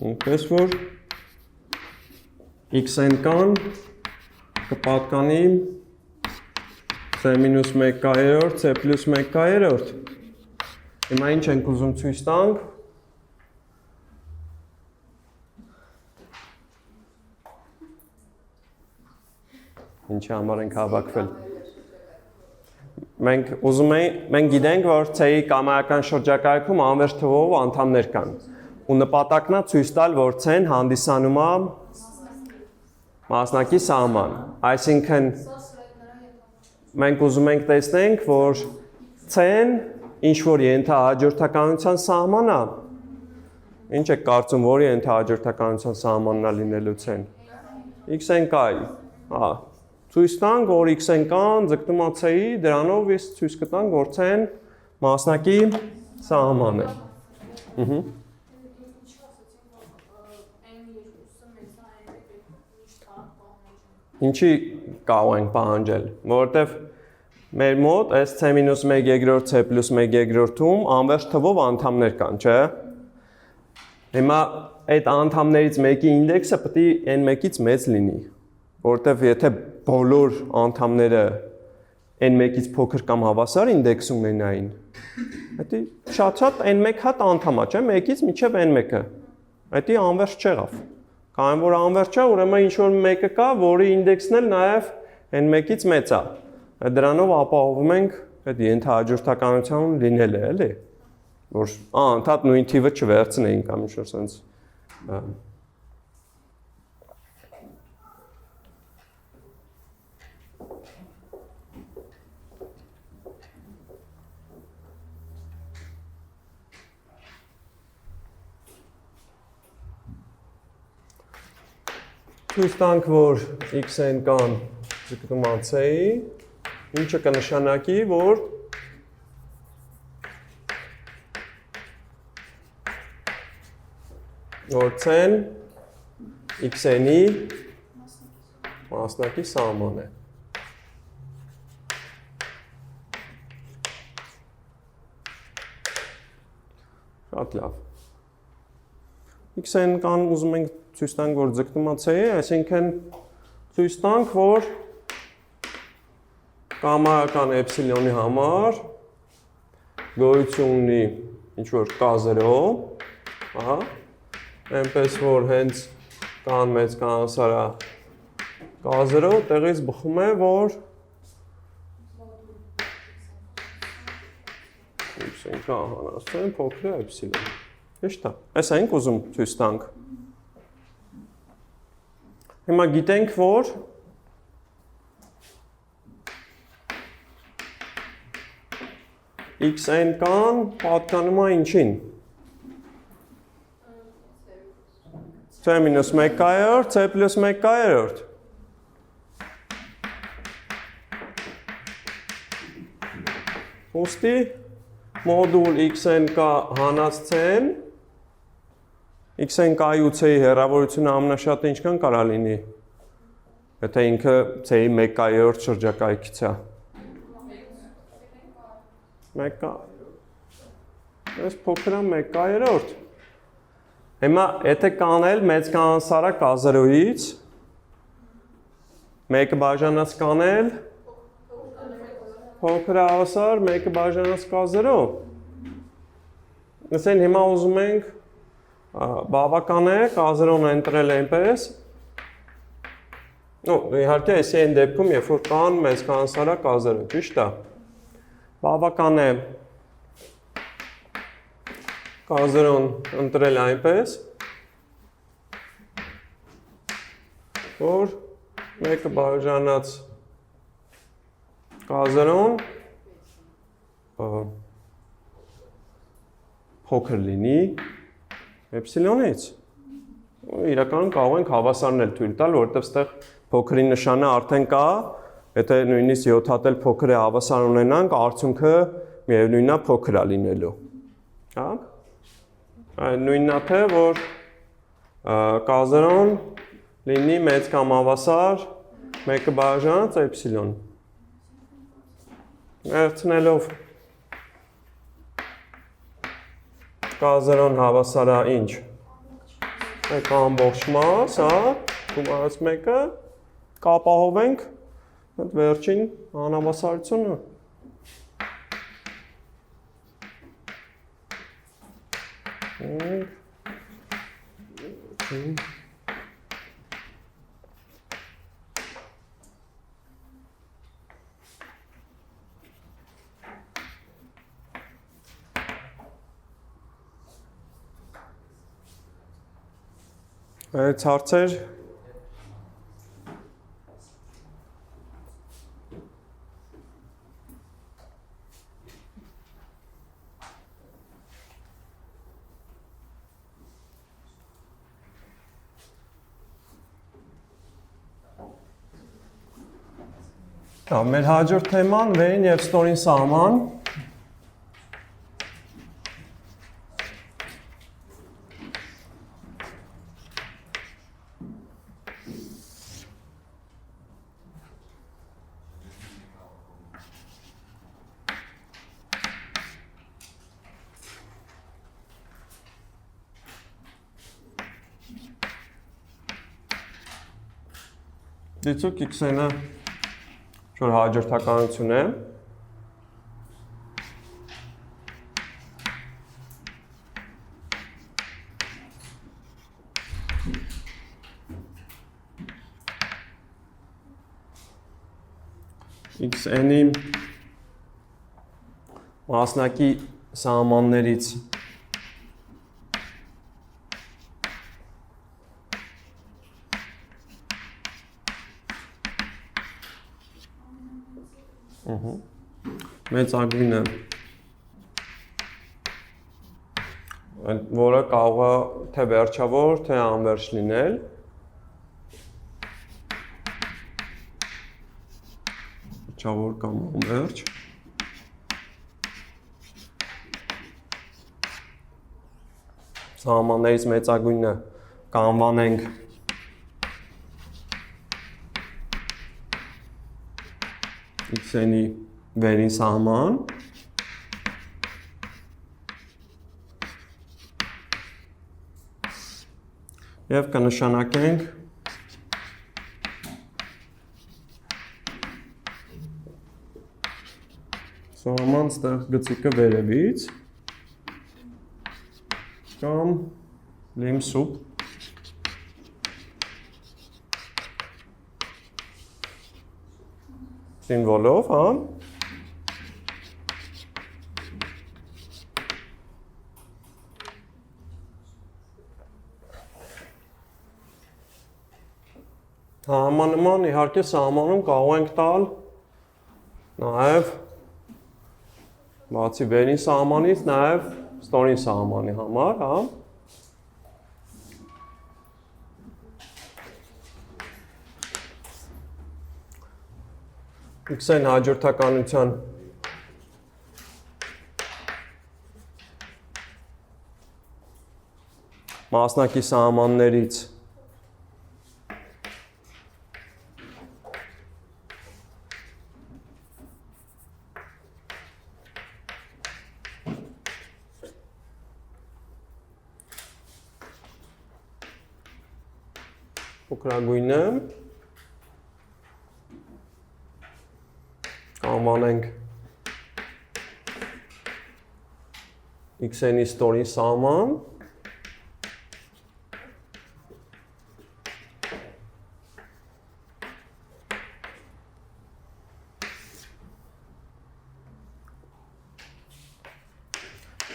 այնպես որ x-n-կան կպատկանի c-1 c plus 1 Հիմա ինչ ենք ուզում ցույց տանք Ինչի համար ենք հավաքվել Մենք գիտենք, որ C-ի կամայական շրջակայքում անվերջ թվով անդամներ կան ու նպատակն է ցույց տալ, որ C-ն հանդիսանում է մասնակի սահման Այսինքն մենք ուզում ենք տեսնենք, որ C-ն ինչ-որ ենթահաջորդականության սահման է Ինչ եք կարծում, որ ենթահաջորդականության սահմանն է լինելու C-ն X-n-կայի Ցույց տանք, որ x-n-կան ձգտում է C-ի, դրանով ես ցույց կտանք, որ C-ն մասնակի սահման է Ինչի կարող ենք պահանջել, որովհետև մեր մոտ այս C-1 C plus 1/2-ում անվերջ թվով անդամներ կան, չէ՞։ Հիմա այդ անդամներից մեկի ինդեքսը պետք է n1-ից մեծ լինի, որովհետև եթե բոլոր անդամները n1-ից փոքր կամ հավասար ինդեքս ունենային, դա շատ n1 հատ անդամ է, չէ՞, 1-ից մինչև n1-ը։ Դա անվերջ չեղավ։ Քանի որ անվերջ է, ուրեմն ինչ-որ մեկը կա, որի ինդեքսն էլ նաև n1-ից մեծ է։ Դրանով ապահովում ենք այդ ենթահաջորդականություն լինելը, էլի, որ անդադ նույն թիվը չվերցնեին կամ ինչ-որ sense Ցույց տանք, որ x-n-կան ձգտում է C-ի, ինչը կնշանակի, որ C-ն x-n-ի մասնակի սահման է։ Շատ լավ։ X-n-կան ուզում ենք ցույց տանք, որ ձգտում է C-ի, այսինքն ցույց տանք, որ կամայական էպսիլոնի համար գոյություն ունի ինչ-որ K0, այնպես որ հենց կան մեծ կանասարա K0, տեղից բխում է, որ x-n-կա հանասեն փոքր է էպսիլոն։ Ճիշտ է։ Այս ենք ուզում ցույց տանք։ Հիմա գիտենք, որ x-n-կան պատկանում է ինչին։ C-1 C plus 1/2 Ոստի մոդուլ x-n-կա հանած C-ն x-n-կայի ու C-ի հեռավորությունը ամենաշատը ինչքան կարա լինի, եթե ինքը C-ի 1/2 շրջակայքից է։ 1/2 Այս փոքր է 1/2 Հիմա, եթե կանել մեծ կանասարա K0-ից, մեկը բաժանած կանել, փոքր հավասար, մեկը բաժանած K0 Ասեն հիմա ուզում ենք բավական է, K0-ն ընտրել այնպես, Իհարկե, էսի այն դեպքում, երբ որ կան մեծ քանսարակ կազերը, ճիշտ է։ Բավական է կազերոն ընտրել այնպես, որ մեկը բաժանած կազերոն փոքր լինի էպսիլոնից։ Իրականում կարող ենք հավասարներ թույլ տալ, որովհետև այստեղ փոքրի նշանը արդեն կա, եթե նույնիսկ 7 հատ էլ փոքր է հավասար ունենանք, արդյունքը միևնույնն է փոքր է լինելու։ Հա? Նույնն է թե որ կազերոն լինի մեծ կամ հավասար մեկը բաժանած էպսիլոն։ Վերցնելով կազերոն հավասար է ինչ։ Մեկ ամբողջ մաս, հա, գումարած մեկը, կապահովենք այդ վերջին անհավասարությունը։ Այդ հարցեր մեր հաջորդ թեման վերին եւ ստորին սահման։ Դիցուկ x-ը որ հաջորդականություն է։ X-n-ի մասնակի սահմաններից մեծագույնը, որը կարող է թե վերջավոր, թե անվերջ լինել։ Վերջավոր կամ անվերջ։ Սահմաններից մեծագույնը կանվանենք x-n-ի վերին սահման և կնշանակենք սահման ստեղ գծիկը վերևից կամ լիմ սուպ սիմվոլով, հա։ Համանման իհարկե սահմանում կարող ենք տալ նաև բացի վերին սահմանից նաև ստորին սահմանի համար, հա։ X-n հաջորդականության մասնակի սահմաններից փոքրագույնը կանվանենք x-n-ի ստորին սահման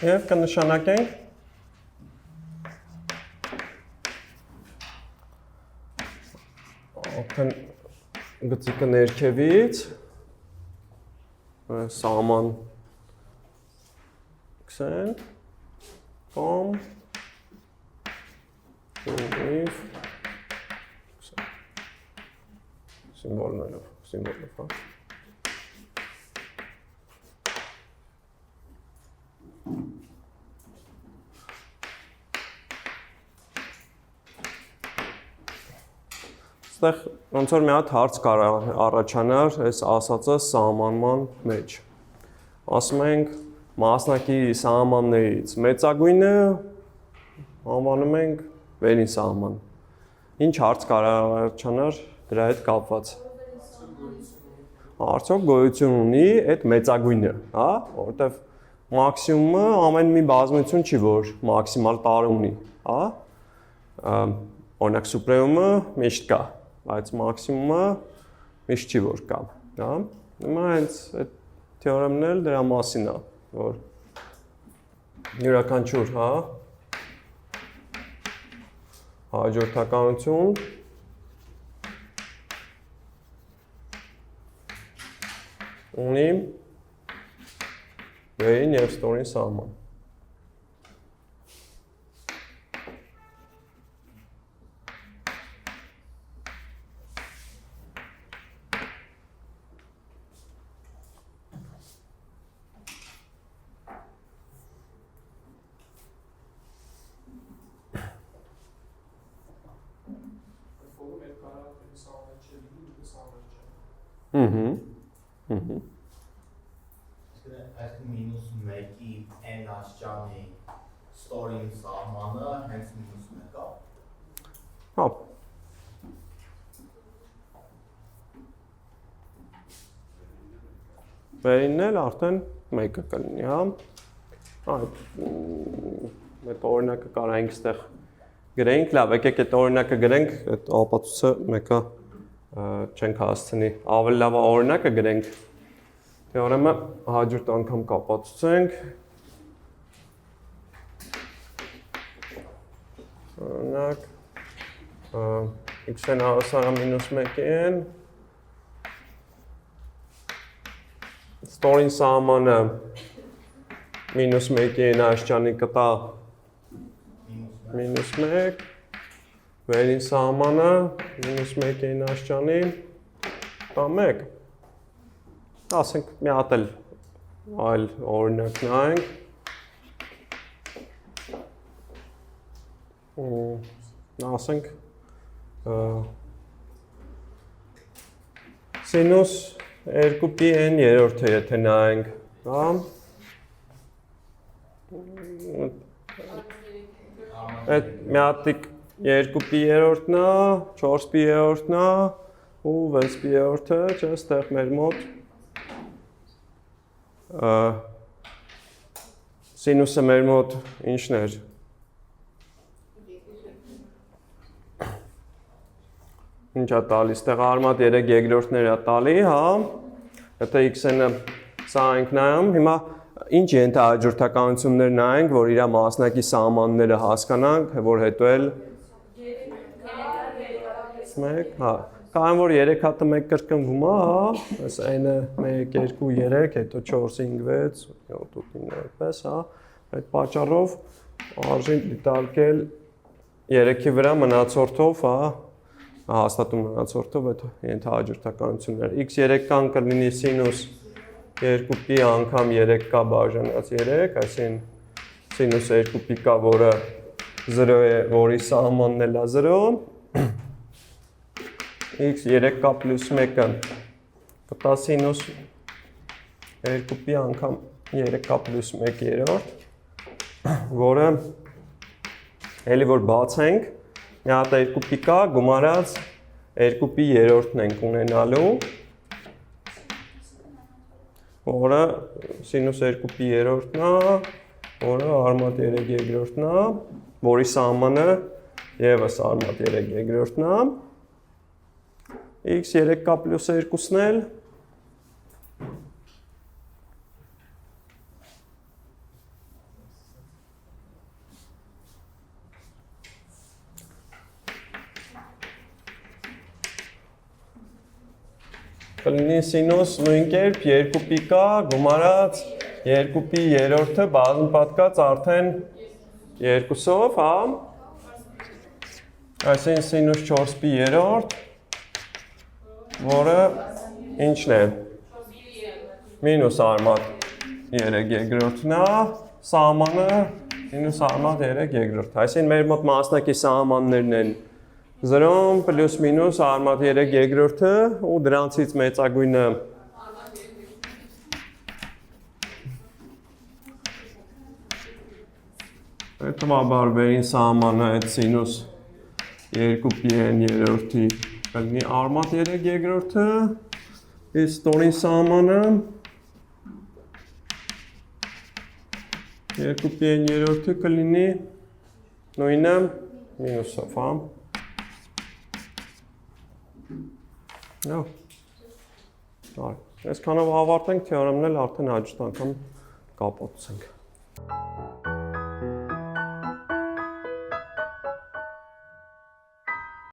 Եվ կնշանակենք օգն գծիկը ներքևից սահման քսենք կոմ if սիմվոլներով հա Այստեղ ոնց որ մի հատ հարց կար առաջանար այս ասածը սահմանման մեջ։ Ասում ենք մասնակի սահմաններից մեծագույնը անվանում ենք վերին սահման։ Ինչ հարց կար առաջանար դրա հետ կապված։ Արդյոք գոյություն ունի այդ մեծագույնը, հա, որովհետև մաքսիմումը ամեն մի բազմություն չի, որ մաքսիմալ տառ ունի, հա։ Օրինակ սուպրեմումը միշտ կա, բայց մաքսիմումը միշտ չի որ կա, հա։ Հիմա հենց այդ թեորեմն էլ դրա մասին է, որ յուրաքանչյուր, հա, հաջորդականություն ունի վերին և ստորին սահման։ Այդ մինուս 1-ի n աշճանի ստորին սահմանը հենց մինուս 1 է։ Հա։ Վերինն էլ արդեն 1-ը կլինի, հա։ Այդ օրինակը կարայինք ստեղ գրենք, լավ, եկեք այդ օրինակը գրենք, այդ ապացույցը մեկը չենք հասցնի, ավելի լավ օրինակը գրենք, թեորեմը հաջորդ անգամ կապացուցենք, օրինակ, x-ն հավասար է մինուս 1-ին, ստորին սահմանը մինուս 1-ին աշճանի կտա մինուս 1, վերին սահմանը մինուս 1-ին աշճանի կտա 1, ասենք մի հատ էլ այլ օրինակ նայենք, ասենք սինուս 2-pi n երորդը եթե նայենք, հա, այդ մի հատիկ 2-pi երորդն է, 4-pi երորդն է ու 6-pi երորդը, չէ, ստեղ մեր մոտ սինուսը մեր մոտ ինչն էր, ինչ է տալի, ստեղ արմատ 3 երկրորդներ է տալի, հա, եթե x-ը սա ենք նայում, հիմա ինչ ենթահաջորդականություններ նայենք, որ իր մասնակի սահմանները հասկանանք, որ հետո էլ 1, հա, կայեմ որ 3 հատը 1 կրկնվում է, հա, այս n-ը 1, 2, 3, հետո 4, 5, 6, 7, 8, 9, 10, հա, այդ պատճառով արժի դիտարկել 3-ի վրա մնացորդով, հա, հաստատում մնացորդով այդ ենթահաջորդականությունները, x3-կան կլինի սինուս 2-pi անգամ 3k բաժանած 3, այսին սինուս 2-pi կա, որը 0 է, որի սահմանն էլ է 0, x 3k պլյուս 1-ը կտա սինուս 2-pi անգամ 3k պլյուս 1 երորդ, որը էլի որ բացենք, մի հատ 2-pi կա, գումարած 2-pi երորդն ենք ունենալու, որը սինուս 2-pi երորդն է, որը արմատ 3 երկրորդն է, որի սահմանը ևս արմատ 3 երկրորդն է, x 3k պլյուս 2-ն էլ կլինի սինուս նույն կերպ 2 պի կա գումարած 2 պի երրորդը բազում պատկած արդեն 2-ով, հա։ Այսինքն սինուս 4 պի երրորդ, որը ինչն է։ Մինուս արմատ 3 երկրորդն է, սահմանը մինուս արմատ 3 երկրորդ։ Այսինքն մեր մոտ մասնակի սահմաններն են 0 պլյուս մինուս արմատ 3 երկրորդը ու դրանցից մեծագույնը հետևաբար վերին սահմանը այդ սինուս 2 պի n երրորդի կլինի արմատ 3 երկրորդը, իսկ ստորին սահմանը 2 պի n երրորդը կլինի նույնը մինուսով, հա։ Այսքանով ավարտենք թեորեմն էլ արդեն հաջորդ անգամ կապացնենք։